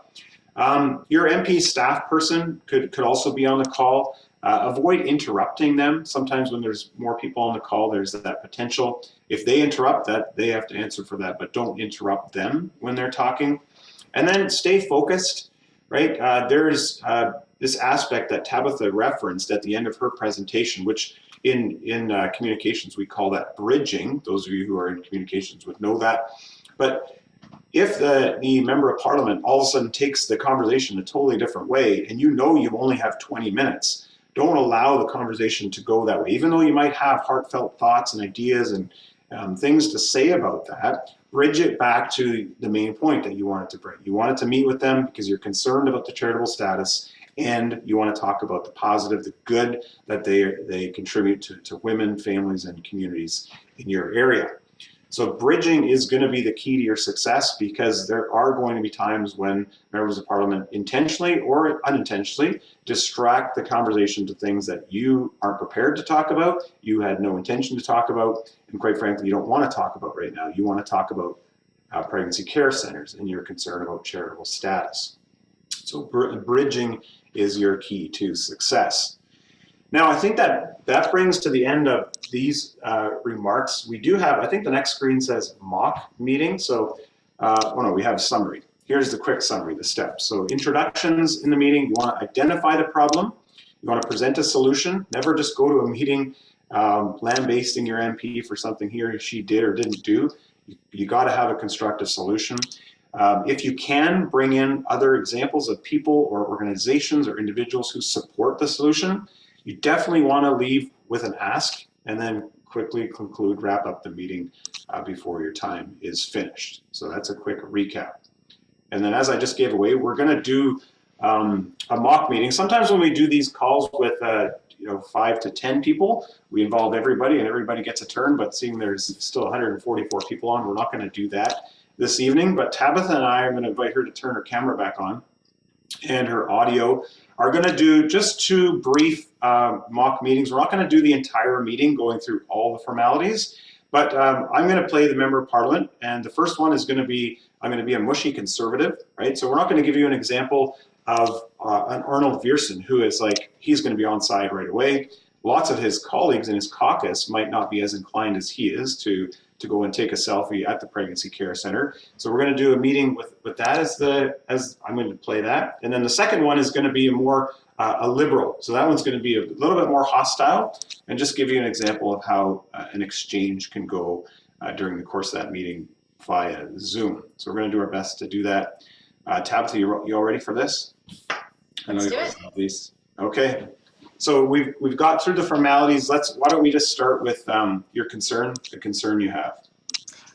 Your MP staff person could also be on the call. Avoid interrupting them. Sometimes when there's more people on the call, there's that potential. If they interrupt, that they have to answer for that, but don't interrupt them when they're talking. And then stay focused, right? There's this aspect that Tabitha referenced at the end of her presentation, which in communications we call that bridging. Those of you who are in communications would know that. But if the member of parliament all of a sudden takes the conversation a totally different way, and you only have 20 minutes, don't allow the conversation to go that way. Even though you might have heartfelt thoughts and ideas and things to say about that, bridge it back to the main point that you wanted to bring. You wanted to meet with them because you're concerned about the charitable status, and you want to talk about the positive, the good that they contribute to women, families, and communities in your area. So bridging is going to be the key to your success, because there are going to be times when members of parliament intentionally or unintentionally distract the conversation to things that you aren't prepared to talk about, you had no intention to talk about, and quite frankly, you don't want to talk about right now. You want to talk about pregnancy care centers and your concern about charitable status. So bridging is your key to success. Now, I think that brings to the end of these remarks. We do have, I think the next screen says mock meeting. So, oh no, we have a summary. Here's the quick summary, the steps. So introductions in the meeting, you want to identify the problem. You want to present a solution. Never just go to a meeting lambasting your MP for something he or she did or didn't do. You got to have a constructive solution. If you can, bring in other examples of people or organizations or individuals who support the solution. You definitely want to leave with an ask, and then quickly conclude, wrap up the meeting before your time is finished. So that's a quick recap. And then, as I just gave away, we're going to do a mock meeting. Sometimes when we do these calls with 5 to 10 people, we involve everybody and everybody gets a turn, but seeing there's still 144 people on, we're not going to do that this evening. But Tabitha and I are going to invite her to turn her camera back on, and her audio. Are going to do just 2 brief mock meetings. We're not going to do the entire meeting going through all the formalities, but I'm going to play the member of parliament, and the first one is going to be I'm going to be a mushy conservative, right? So we're not going to give you an example of an Arnold Viersen, who is like, he's going to be on side right away. Lots of his colleagues in his caucus might not be as inclined as he is to go and take a selfie at the pregnancy care center. So we're going to do a meeting with that as I'm going to play that. And then the second one is going to be a liberal. So that one's going to be a little bit more hostile, and just give you an example of how an exchange can go during the course of that meeting via Zoom. So we're going to do our best to do that. Tabitha, you all ready for this? I know Let's do you're it. at least. Okay. So we've got through the formalities. Why don't we just start with your concern, the concern you have.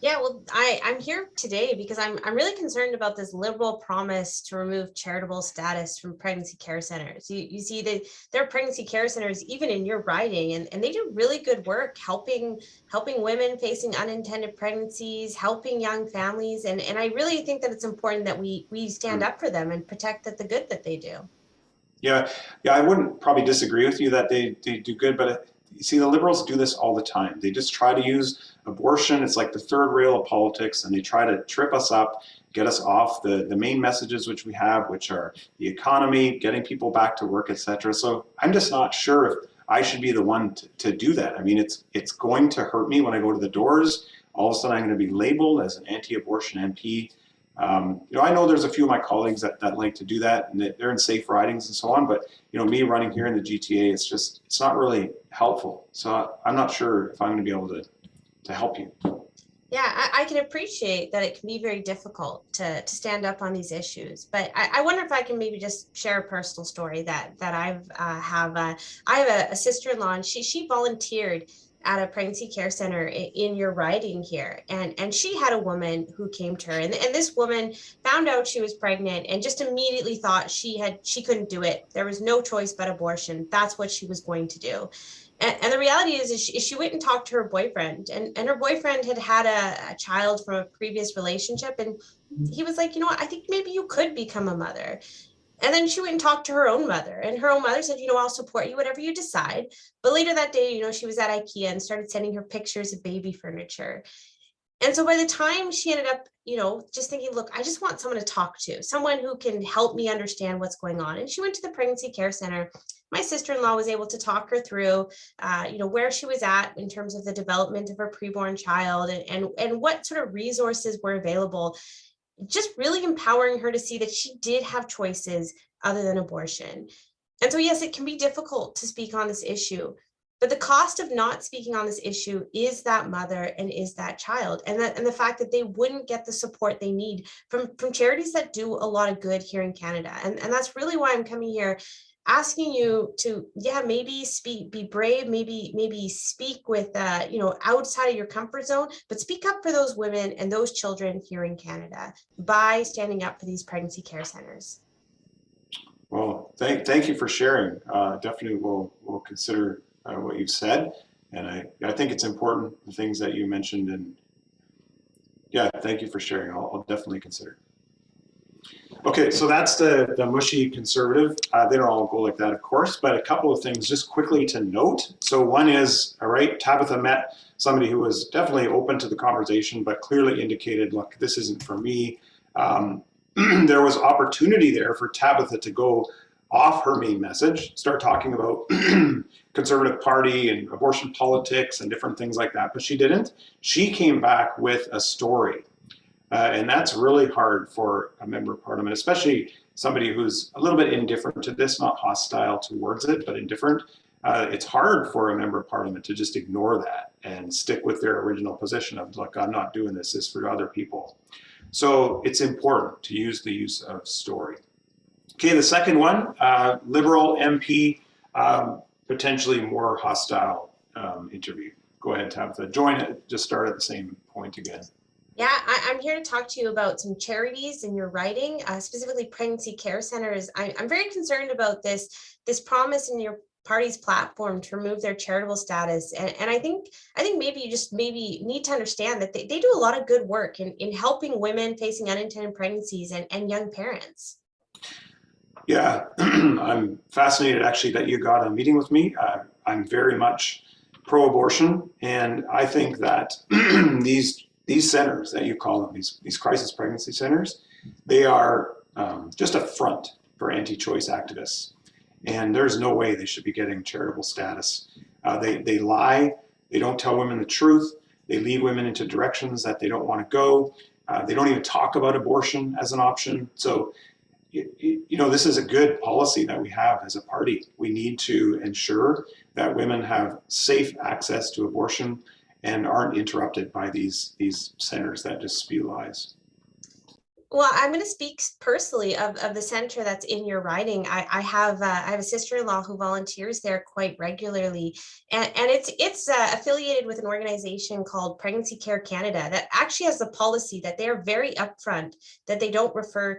Yeah, well, I'm here today because I'm really concerned about this Liberal promise to remove charitable status from pregnancy care centers. You see that there are pregnancy care centers even in your riding, and they do really good work helping women facing unintended pregnancies, helping young families, and I really think that it's important that we stand up for them and protect the good that they do. Yeah, I wouldn't probably disagree with you that they do good, but you see, the Liberals do this all the time. They just try to use abortion. It's like the third rail of politics, and they try to trip us up, get us off the main messages which we have, which are the economy, getting people back to work, etc. So I'm just not sure if I should be the one to do that. I mean, it's going to hurt me when I go to the doors. All of a sudden, I'm going to be labeled as an anti-abortion MP. I know there's a few of my colleagues that like to do that, and they're in safe ridings and so on, but me running here in the GTA, it's not really helpful. So I'm not sure if I'm going to be able to help you. Yeah, I can appreciate that it can be very difficult to stand up on these issues, but I wonder if I can maybe just share a personal story that I have a sister-in-law, and she volunteered at a pregnancy care center in your riding here, and she had a woman who came to her, and this woman found out she was pregnant and just immediately thought she couldn't do it. There was no choice but abortion. That's what she was going to do. And the reality is she went and talked to her boyfriend, and her boyfriend had a child from a previous relationship, and he was like, I think maybe you could become a mother. And then she went and talked to her own mother, and her own mother said, I'll support you, whatever you decide. But later that day, she was at IKEA and started sending her pictures of baby furniture. And so by the time she ended up, just thinking, look, I just want someone to talk to, someone who can help me understand what's going on. And she went to the pregnancy care center. My sister-in-law was able to talk her through, where she was at in terms of the development of her preborn child and what sort of resources were available, just really empowering her to see that she did have choices other than abortion. And so, yes, it can be difficult to speak on this issue, but the cost of not speaking on this issue is that mother and is that child, and the fact that they wouldn't get the support they need from charities that do a lot of good here in Canada. And that's really why I'm coming here, asking you to, maybe be brave, maybe speak with, outside of your comfort zone, but speak up for those women and those children here in Canada by standing up for these pregnancy care centers. Well, thank you for sharing. Definitely we'll consider what you've said. And I think it's important, the things that you mentioned, and thank you for sharing. I'll definitely consider. Okay, so that's the mushy conservative. They don't all go like that, of course, but a couple of things just quickly to note. So one is, all right, Tabitha met somebody who was definitely open to the conversation, but clearly indicated, look, this isn't for me. There was opportunity there for Tabitha to go off her main message, start talking about Conservative Party and abortion politics and different things like that, but she didn't. She came back with a story. And that's really hard for a member of parliament, especially somebody who's a little bit indifferent to this, not hostile towards it, but indifferent. It's hard for a member of parliament to just ignore that and stick with their original position of, look, I'm not doing this, it's for other people. So it's important to use the use of story. Okay, the second one, Liberal MP, potentially more hostile interview. Go ahead, Tabitha. Join it, just start at the same point again. Yeah, I'm here to talk to you about some charities in your riding, specifically pregnancy care centers. I'm very concerned about this promise in your party's platform to remove their charitable status. And I think maybe you just need to understand that they do a lot of good work in helping women facing unintended pregnancies and young parents. Yeah, I'm fascinated actually that you got a meeting with me. I'm very much pro-abortion, and I think that these these centers that you call them, these crisis pregnancy centers, they are just a front for anti-choice activists. And there's no way they should be getting charitable status. They lie, they don't tell women the truth, they lead women into directions that they don't want to go. They don't even talk about abortion as an option. So, this is a good policy that we have as a party. We need to ensure that women have safe access to abortion and aren't interrupted by these centers that just spew lies. Well, I'm going to speak personally of the center that's in your riding. I have a sister-in-law who volunteers there quite regularly, and it's affiliated with an organization called Pregnancy Care Canada that actually has the policy that they are very upfront that they don't refer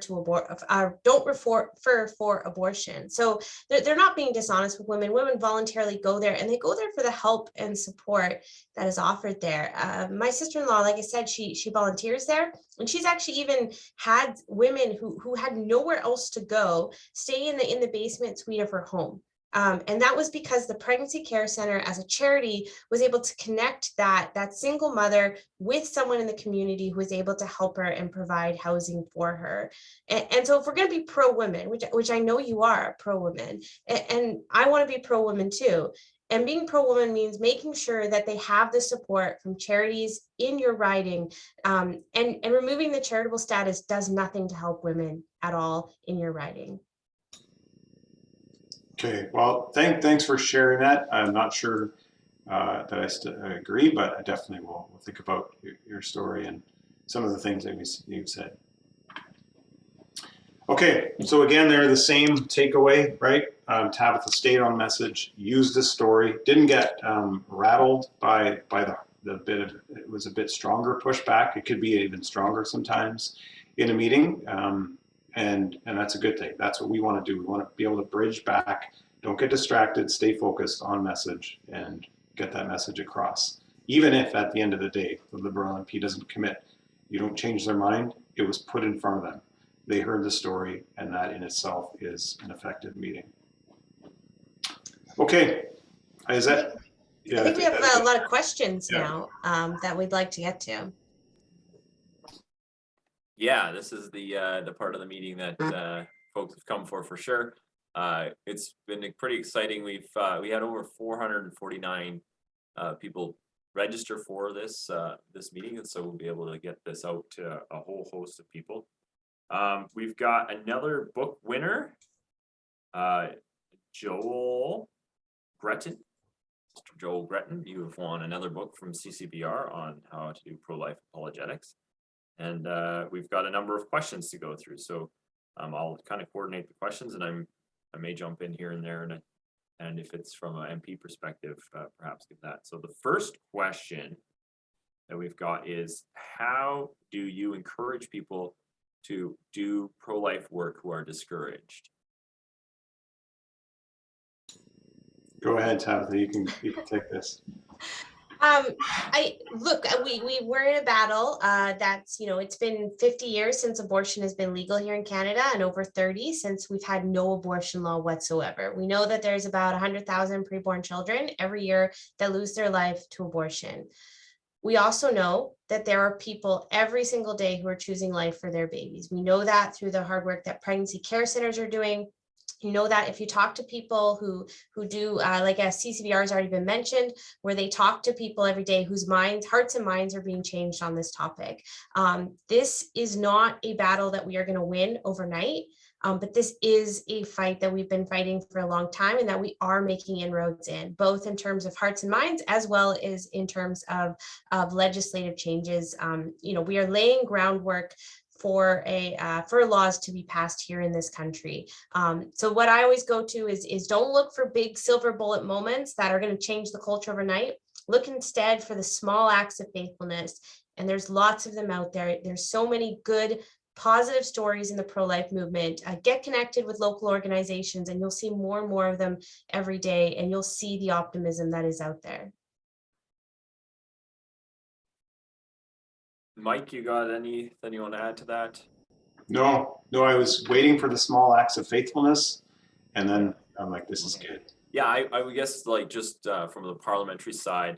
for abortion. So they're not being dishonest with women. Women voluntarily go there, and they go there for the help and support that is offered there. My sister-in-law, like I said, she volunteers there, and she's actually even had women who had nowhere else to go stay in the basement suite of her home. And that was because the Pregnancy Care Center as a charity was able to connect that single mother with someone in the community who was able to help her and provide housing for her. And so if we're going to be pro-women, which I know you are pro-women, and I want to be pro-women too, and being pro-woman means making sure that they have the support from charities in your riding, and removing the charitable status does nothing to help women at all in your riding. Okay, well, thanks for sharing that. I'm not sure that I agree, but I definitely will think about your story and some of the things that you've said. Okay, so again, they're the same takeaway, right? Tabitha stayed on message, used the story, didn't get rattled by the bit of, it was a bit stronger pushback. It could be even stronger sometimes in a meeting, and that's a good thing. That's what we want to do. We want to be able to bridge back, don't get distracted, stay focused on message and get that message across. Even if at the end of the day, the Liberal MP doesn't commit, you don't change their mind, it was put in front of them. They heard the story, and that in itself is an effective meeting. Okay, is that? Yeah, I think we have a lot of questions now that we'd like to get to. Yeah, this is the part of the meeting that folks have come for sure. It's been pretty exciting. We had over 449 people register for this meeting, and so we'll be able to get this out to a whole host of people. We've got another book winner, Joel Gretton. Mr. Joel Gretton, you have won another book from CCBR on how to do pro-life apologetics. And we've got a number of questions to go through. So I'll kind of coordinate the questions, and I may jump in here and there, and if it's from an MP perspective, perhaps give that. So the first question that we've got is, how do you encourage people to do pro-life work who are discouraged? Go ahead, Tabitha. You can take this. We're in a battle that's, it's been 50 years since abortion has been legal here in Canada, and over 30 since we've had no abortion law whatsoever. We know that there's about 100,000 preborn children every year that lose their life to abortion. We also know that there are people every single day who are choosing life for their babies. We know that through the hard work that pregnancy care centers are doing. You know that if you talk to people who do, like as CCBR has already been mentioned, where they talk to people every day whose hearts and minds are being changed on this topic. This is not a battle that we are going to win overnight, but this is a fight that we've been fighting for a long time, and that we are making inroads in, both in terms of hearts and minds, as well as in terms of legislative changes. We are laying groundwork for laws to be passed here in this country. So what I always go to is don't look for big silver bullet moments that are going to change the culture overnight. Look instead for the small acts of faithfulness. And there's lots of them out there. There's so many good, positive stories in the pro-life movement. Get connected with local organizations, and you'll see more and more of them every day, and you'll see the optimism that is out there. Mike, you got anything you want to add to that? No, I was waiting for the small acts of faithfulness, and then I'm like, this is good. Yeah, I would guess, like, just from the parliamentary side,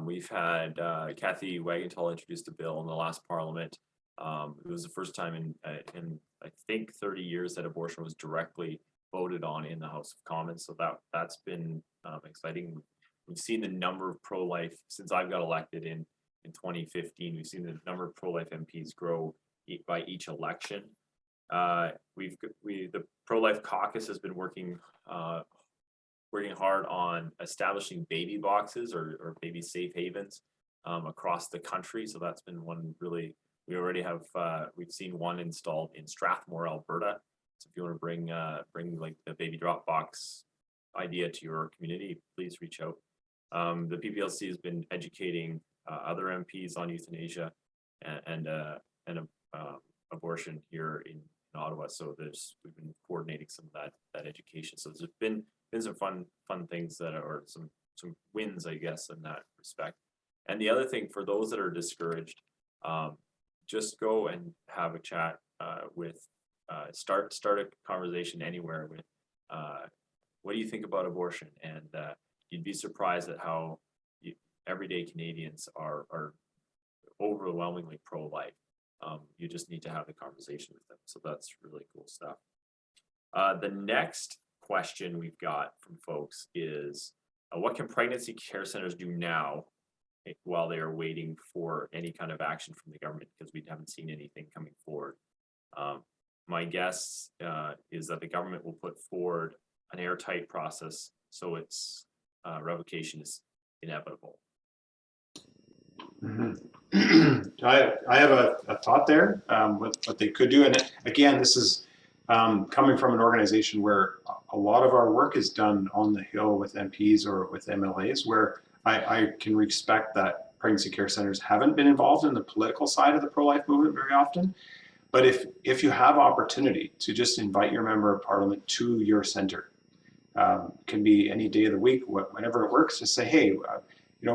We've had Kathy Wagenthal introduced a bill in the last Parliament. It was the first time in I think 30 years that abortion was directly voted on in the House of Commons. So that's been exciting. We've seen the number of pro-life since I've got elected in 2015. We've seen the number of pro-life MPs grow by each election. The Pro-Life Caucus has been working hard on establishing baby boxes or baby safe havens across the country. So that's been one really. We already have. We've seen one installed in Strathmore, Alberta. So if you want to bring like the baby drop box idea to your community, please reach out. The PPLC has been educating other MPs on euthanasia and abortion here in Ottawa. So we've been coordinating some of that education. So there's been some fun things that are some wins, I guess, in that respect. And the other thing for those that are discouraged, just go and have a chat with start a conversation anywhere with what do you think about abortion? And you'd be surprised at how everyday Canadians are overwhelmingly pro-life. You just need to have the conversation with them. So that's really cool stuff. The next question we've got from folks is, what can pregnancy care centers do now while they are waiting for any kind of action from the government, because we haven't seen anything coming forward? My guess is that the government will put forward an airtight process, so its revocation is inevitable. I have a thought there, what they could do. And again, this is coming from an organization where a lot of our work is done on the Hill with MPs or with MLAs, where I can respect that pregnancy care centers haven't been involved in the political side of the pro-life movement very often. But if you have opportunity to just invite your member of parliament to your center, can be any day of the week, whenever it works, just say, hey,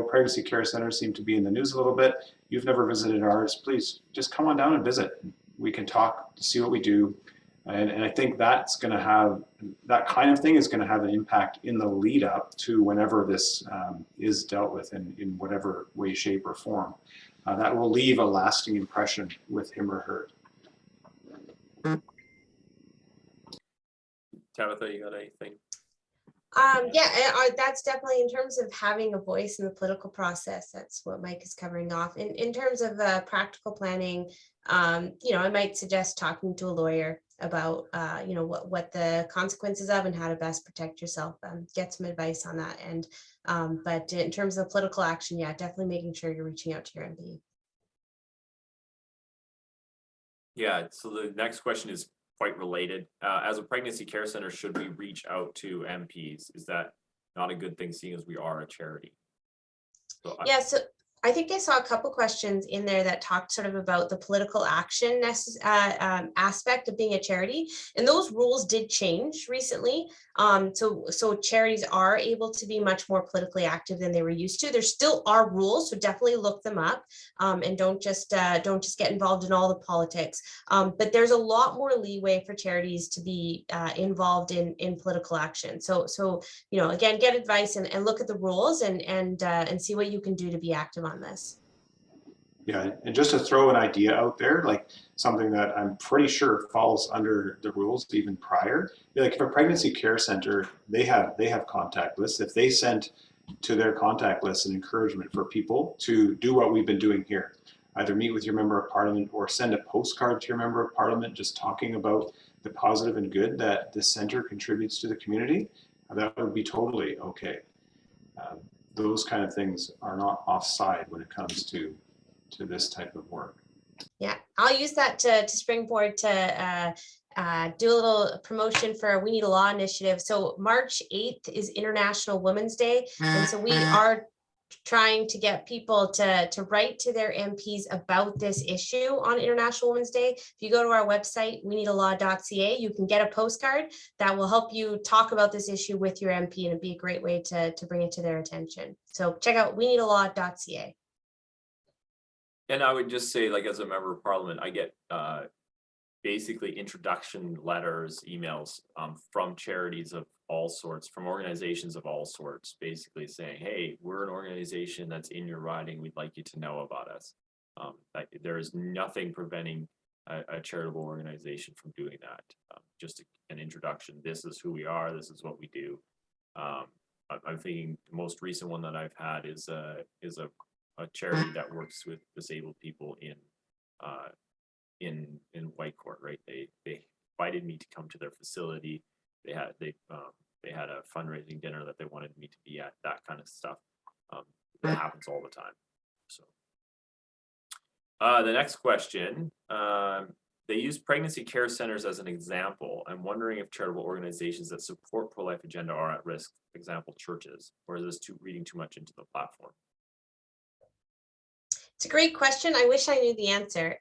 pregnancy care centers seem to be in the news a little bit. You've never visited ours. Please just come on down and visit. We can talk, see what we do. And I think that's going to have, that kind of thing is going to have an impact in the lead up to whenever this is dealt with in whatever way, shape, or form. That will leave a lasting impression with him or her. Tabitha, you got anything? That's definitely in terms of having a voice in the political process. That's what Mike is covering off. In terms of practical planning, I might suggest talking to a lawyer about, what the consequences of and how to best protect yourself. Get some advice on that. And but in terms of political action, yeah, definitely making sure you're reaching out to your MP. Yeah. So the next question is quite related. As a pregnancy care center, should we reach out to MPs? Is that not a good thing, seeing as we are a charity? So I think I saw a couple questions in there that talked sort of about the political action aspect of being a charity, and those rules did change recently. So charities are able to be much more politically active than they were used to. There still are rules, so definitely look them up, and don't just get involved in all the politics. But there's a lot more leeway for charities to be involved in political action. So again, get advice and look at the rules and see what you can do to be active on this. Yeah, and just to throw an idea out there, like something that I'm pretty sure falls under the rules even prior, like if a pregnancy care center, they have contact lists. If they sent to their contact list an encouragement for people to do what we've been doing here, either meet with your member of parliament or send a postcard to your member of parliament just talking about the positive and good that the center contributes to the community, that would be totally okay. Those kind of things are not offside when it comes to this type of work. Yeah, I'll use that to springboard to do a little promotion for We Need a Law initiative. So March 8th is International Women's Day. And so we are trying to get people to write to their MPs about this issue on International Women's Day. If you go to our website, weneedalaw.ca, you can get a postcard that will help you talk about this issue with your MP, and it'd be a great way to bring it to their attention. So check out weneedalaw.ca. And I would just say, like, as a member of parliament, I get basically introduction letters, emails from charities of all sorts, from organizations of all sorts, basically saying, hey, we're an organization that's in your riding. We'd like you to know about us. There is nothing preventing a charitable organization from doing that. Just an introduction. This is who we are. This is what we do. I'm thinking the most recent one that I've had is a charity that works with disabled people in Whitecourt. Right? They invited me to come to their facility. They had a fundraising dinner that they wanted me to be at. That kind of stuff. That happens all the time. So. The next question, they use pregnancy care centers as an example. I'm wondering if charitable organizations that support pro-life agenda are at risk, example, churches, or is this reading too much into the platform? It's a great question. I wish I knew the answer.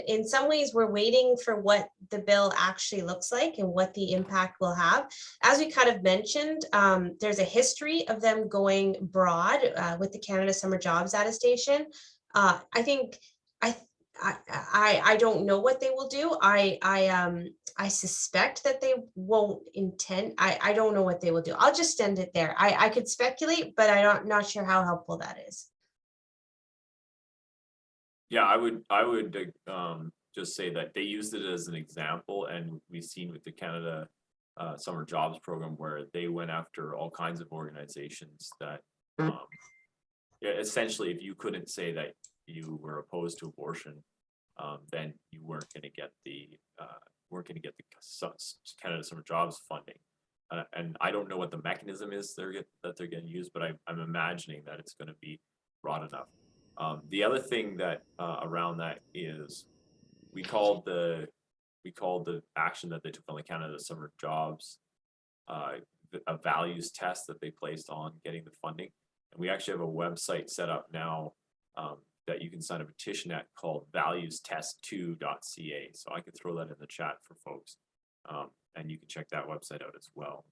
In some ways, we're waiting for what the bill actually looks like and what the impact will have. As we kind of mentioned, there's a history of them going broad with the Canada Summer Jobs Attestation. I think I don't know what they will do. I suspect that they won't intend. I don't know what they will do. I'll just end it there. I could speculate, but I'm not sure how helpful that is. Yeah, I would just say that they used it as an example, and we've seen with the Canada Summer Jobs Program where they went after all kinds of organizations that essentially, if you couldn't say that you were opposed to abortion, then you weren't going to get the Canada Summer Jobs funding. And I don't know what the mechanism is that they're going to use, but I'm imagining that it's going to be broad enough. The other thing that around that is we called the action that they took on the Canada Summer Jobs a values test that they placed on getting the funding. And we actually have a website set up now that you can sign a petition at called valuestest2.ca. So I could throw that in the chat for folks, and you can check that website out as well.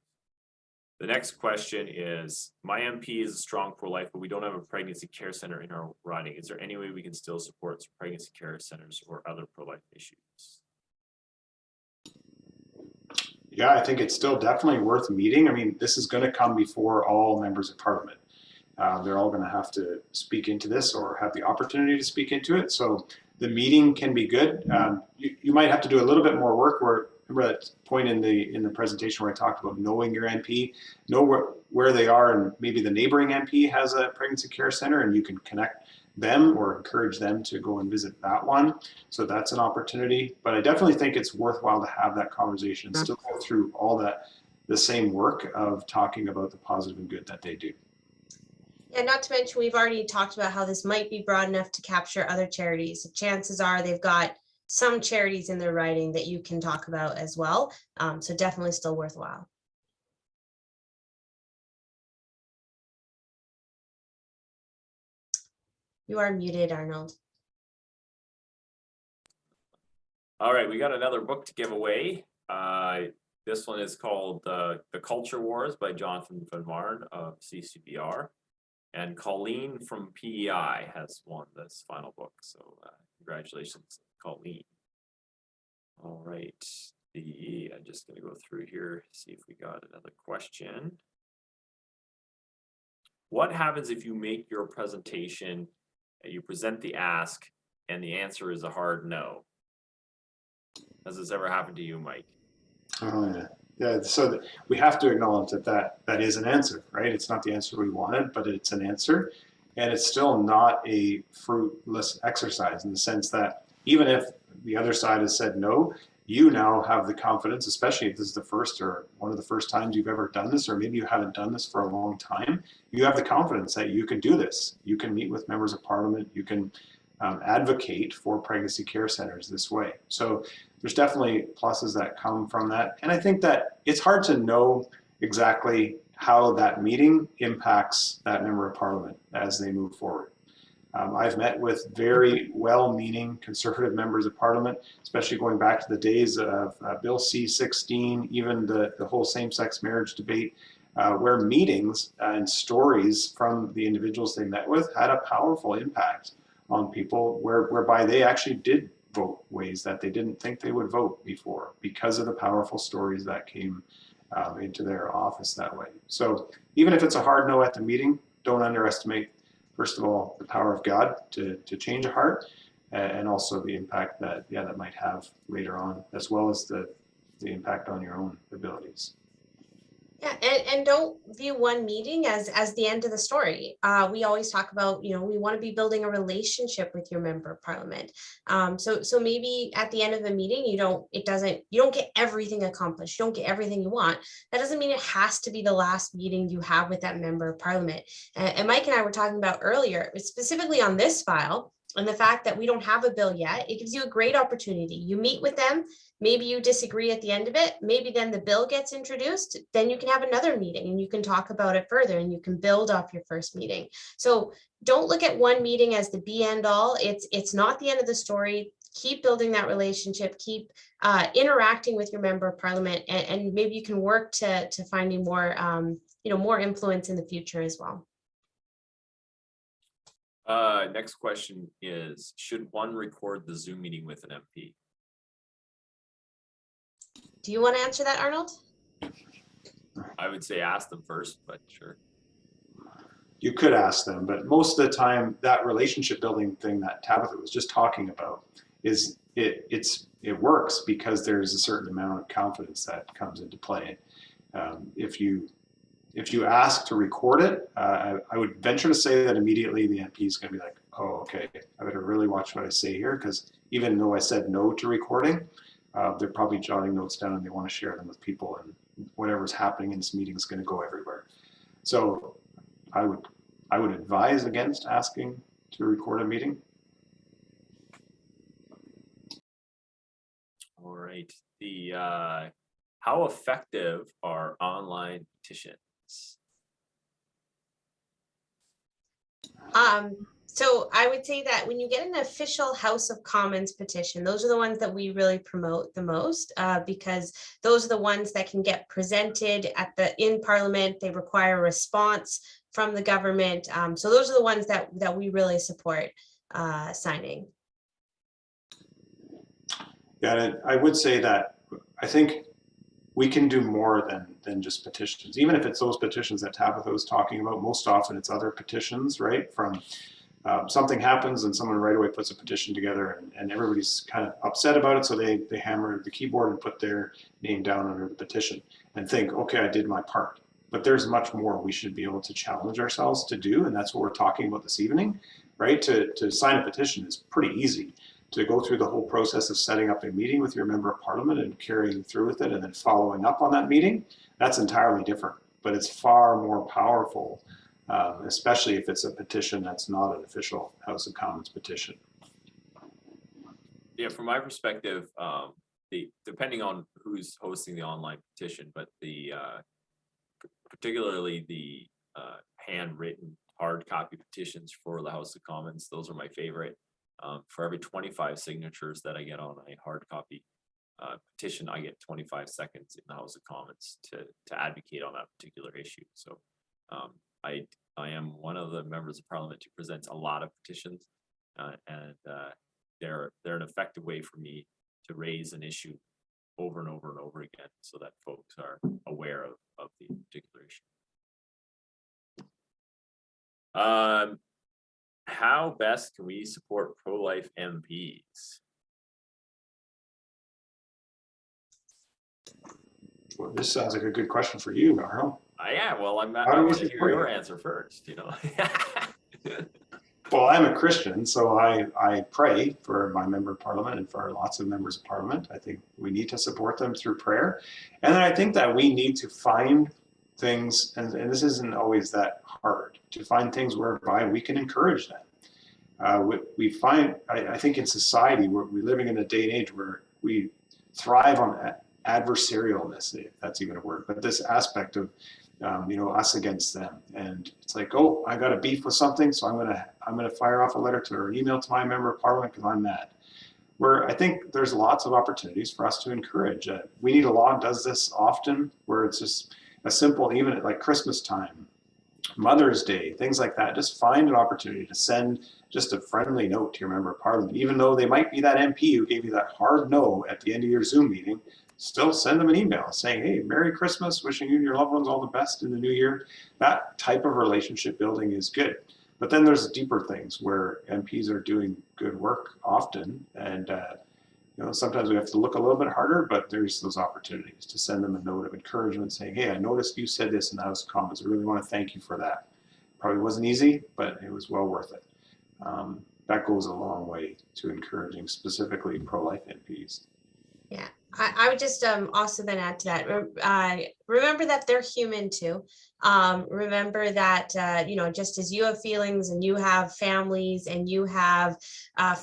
The next question is, my MP is a strong pro-life, but we don't have a pregnancy care center in our riding. Is there any way we can still support pregnancy care centers or other pro-life issues? Yeah, I think it's still definitely worth meeting. I mean, this is going to come before all members of Parliament. They're all going to have to speak into this or have the opportunity to speak into it. So the meeting can be good. You might have to do a little bit more work. Remember that point in the presentation where I talked about knowing your MP, know where they are, and maybe the neighboring MP has a pregnancy care center, and you can connect them or encourage them to go and visit that one. So that's an opportunity. But I definitely think it's worthwhile to have that conversation and still go through all the same work of talking about the positive and good that they do. And not to mention, we've already talked about how this might be broad enough to capture other charities. So chances are they've got some charities in their writing that you can talk about as well. So definitely still worthwhile. You are muted, Arnold. All right, we got another book to give away. This one is called The Culture Wars by Jonathan Van Marn of CCBR. And Colleen from PEI has won this final book. So congratulations, Colleen. All right, I'm just going to go through here, see if we got another question. What happens if you make your presentation, you present the ask, and the answer is a hard no? Has this ever happened to you, Mike? Oh, yeah. Yeah, so we have to acknowledge that is an answer, right? It's not the answer we wanted, but it's an answer. And it's still not a fruitless exercise in the sense that even if the other side has said no, you now have the confidence, especially if this is the first or one of the first times you've ever done this, or maybe you haven't done this for a long time, you have the confidence that you can do this. You can meet with members of Parliament. You can advocate for pregnancy care centers this way. So there's definitely pluses that come from that. And I think that it's hard to know exactly how that meeting impacts that member of Parliament as they move forward. I've met with very well-meaning conservative members of Parliament, especially going back to the days of Bill C-16, even the whole same-sex marriage debate, where meetings and stories from the individuals they met with had a powerful impact on people, whereby they actually did vote ways that they didn't think they would vote before because of the powerful stories that came into their office that way. So even if it's a hard no at the meeting, don't underestimate, first of all, the power of God to change a heart, and also the impact that, yeah, that might have later on, as well as the impact on your own abilities. Yeah, and don't view one meeting as the end of the story. We always talk about, you know, we want to be building a relationship with your member of parliament. So maybe at the end of the meeting, you don't get everything accomplished. You don't get everything you want. That doesn't mean it has to be the last meeting you have with that member of parliament. And Mike and I were talking about earlier, specifically on this file, and the fact that we don't have a bill yet, it gives you a great opportunity. You meet with them. Maybe you disagree at the end of it. Maybe then the bill gets introduced. Then you can have another meeting and you can talk about it further and you can build off your first meeting. So don't look at one meeting as the be end all. It's not the end of the story. Keep building that relationship. Keep interacting with your member of parliament, and maybe you can work to finding more more influence in the future as well. Next question is, should one record the Zoom meeting with an MP? Do you want to answer that, Arnold? I would say ask them first, but sure. You could ask them, but most of the time that relationship building thing that Tabitha was just talking about is it works because there's a certain amount of confidence that comes into play. If you ask to record it, I would venture to say that immediately the MP is going to be like, oh, okay, I better really watch what I say here, because even though I said no to recording, they're probably jotting notes down and they want to share them with people, and whatever's happening in this meeting is going to go everywhere. So I would advise against asking to record a meeting. All right. How effective are online petitions? So I would say that when you get an official House of Commons petition, those are the ones that we really promote the most, because those are the ones that can get presented in Parliament. They require a response from the government. So those are the ones that we really support signing. Yeah, I would say that I think we can do more than just petitions. Even if it's those petitions that Tabitha was talking about, most often it's other petitions, right? From something happens and someone right away puts a petition together, and everybody's kind of upset about it, so they hammer the keyboard and put their name down under the petition and think, okay, I did my part. But there's much more we should be able to challenge ourselves to do, and that's what we're talking about this evening, right? To sign a petition is pretty easy. To go through the whole process of setting up a meeting with your member of parliament and carrying through with it and then following up on that meeting, that's entirely different, but it's far more powerful, especially if it's a petition that's not an official House of Commons petition. Yeah, from my perspective, depending on who's hosting the online petition, but particularly the handwritten hard copy petitions for the House of Commons, those are my favorite. For every 25 signatures that I get on a hard copy petition, I get 25 seconds in the House of Commons to advocate on that particular issue. So I am one of the members of Parliament who presents a lot of petitions, and they're an effective way for me to raise an issue over and over and over again, so that folks are aware of the particular issue. How best can we support pro-life MPs? Well, this sounds like a good question for you, Arnold. Yeah, well, I want to hear your answer first, you know. Well, I'm a Christian, so I pray for my member of parliament and for lots of members of parliament. I think we need to support them through prayer. And then I think that we need to find things, and this isn't always that hard, to find things whereby we can encourage them. We find, I think in society, we're living in a day and age where we thrive on adversarialness, if that's even a word, but this aspect of us against them, and it's like, oh, I got a beef with something, so I'm gonna fire off a letter or an email to my member of parliament because I'm mad. Where I think there's lots of opportunities for us to encourage. We Need a Law does this often, where it's just a simple, even at like Christmas time, Mother's Day, things like that. Just find an opportunity to send just a friendly note to your member of parliament, even though they might be that MP who gave you that hard no at the end of your Zoom meeting. still send them an email saying, hey, Merry Christmas, wishing you and your loved ones all the best in the new year. That type of relationship building is good. But then there's deeper things where MPs are doing good work often, and sometimes we have to look a little bit harder, but there's those opportunities to send them a note of encouragement saying, hey, I noticed you said this in the House of Commons. I really want to thank you for that. Probably wasn't easy, but it was well worth it. That goes a long way to encouraging specifically pro-life MPs. Yeah, I would just also then add to that. Remember that they're human too. Remember that, just as you have feelings and you have families and you have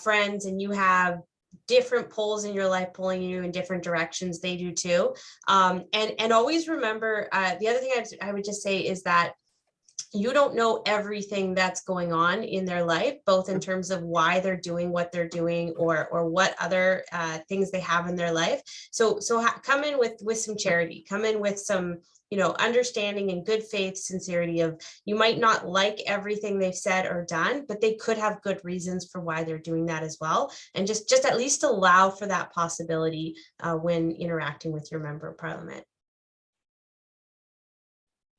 friends and you have different poles in your life pulling you in different directions, they do too. And always remember, the other thing I would just say is that you don't know everything that's going on in their life, both in terms of why they're doing what they're doing or what other things they have in their life. So come in with some charity, come in with some, understanding and good faith, sincerity of, you might not like everything they've said or done, but they could have good reasons for why they're doing that as well. And just at least allow for that possibility when interacting with your member of parliament.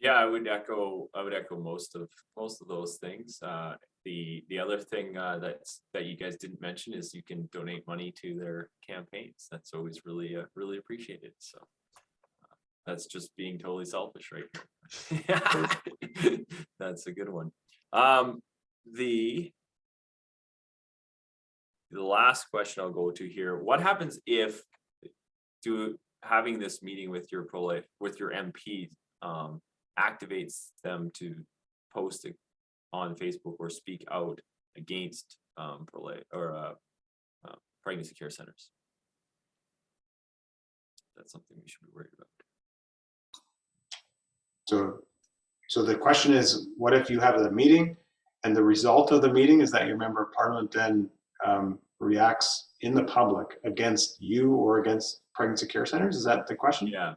Yeah, I would echo most of those things. The other thing that you guys didn't mention is you can donate money to their campaigns. That's always really appreciated. So that's just being totally selfish, right? That's a good one. The last question I'll go to here: what happens if having this meeting with your pro-life, with your MP, activates them to post it on Facebook or speak out against pro-life or pregnancy care centers? That's something we should be worried about. So the question is, what if you have a meeting and the result of the meeting is that your member of parliament then reacts in the public against you or against pregnancy care centers? Is that the question? Yeah.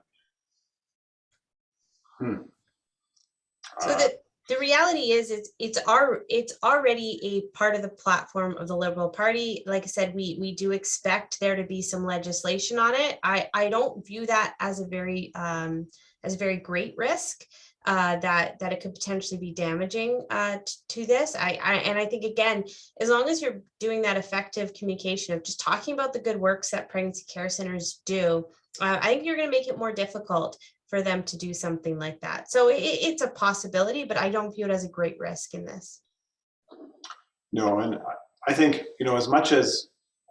So the reality is it's already a part of the platform of the Liberal Party. Like I said, we do expect there to be some legislation on it. I don't view that as a very great risk that it could potentially be damaging to this. And I think, again, as long as you're doing that effective communication of just talking about the good works that pregnancy care centers do, I think you're going to make it more difficult for them to do something like that. So it's a possibility, but I don't view it as a great risk in this. No, and I think, as much as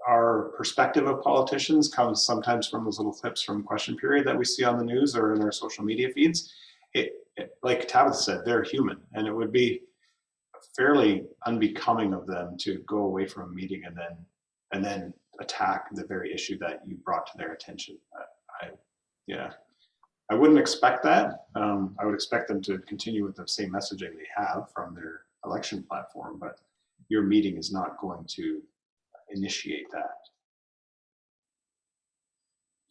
our perspective of politicians comes sometimes from those little clips from Question Period that we see on the news or in our social media feeds, like Tabitha said, they're human, and it would be fairly unbecoming of them to go away from a meeting and then attack the very issue that you brought to their attention. I wouldn't expect that. I would expect them to continue with the same messaging they have from their election platform, but your meeting is not going to initiate that.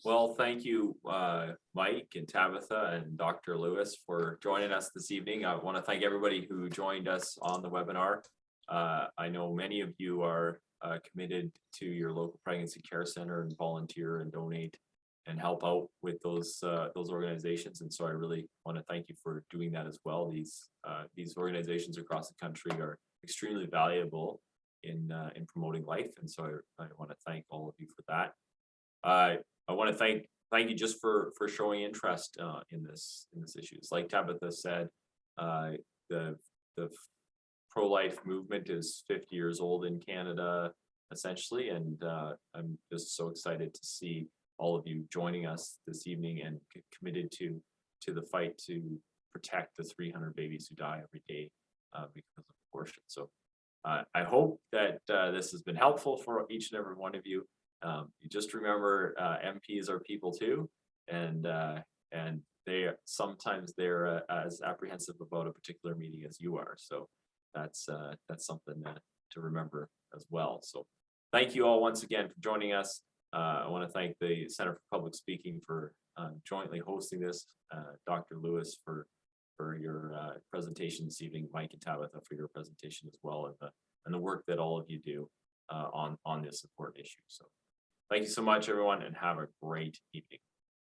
Well, thank you, Mike and Tabitha and Dr. Lewis, for joining us this evening. I want to thank everybody who joined us on the webinar. I know many of you are committed to your local pregnancy care center and volunteer and donate and help out with those organizations, and so I really want to thank you for doing that as well. These organizations across the country are extremely valuable in promoting life, and so I want to thank all of you for that. I want to thank you just for showing interest in this issues. Like Tabitha said, the pro-life movement is 50 years old in Canada, essentially, and I'm just so excited to see all of you joining us this evening and committed to the fight to protect the 300 babies who die every day because of abortion. So I hope that this has been helpful for each and every one of you. You just remember MPs are people too, and sometimes they're as apprehensive about a particular meeting as you are. So that's something to remember as well. So thank you all once again for joining us. I want to thank the Center for Public Speaking for jointly hosting this, Dr. Lewis for your presentation this evening, Mike and Tabitha for your presentation as well, and the work that all of you do on this important issue. So thank you so much, everyone, and have a great evening.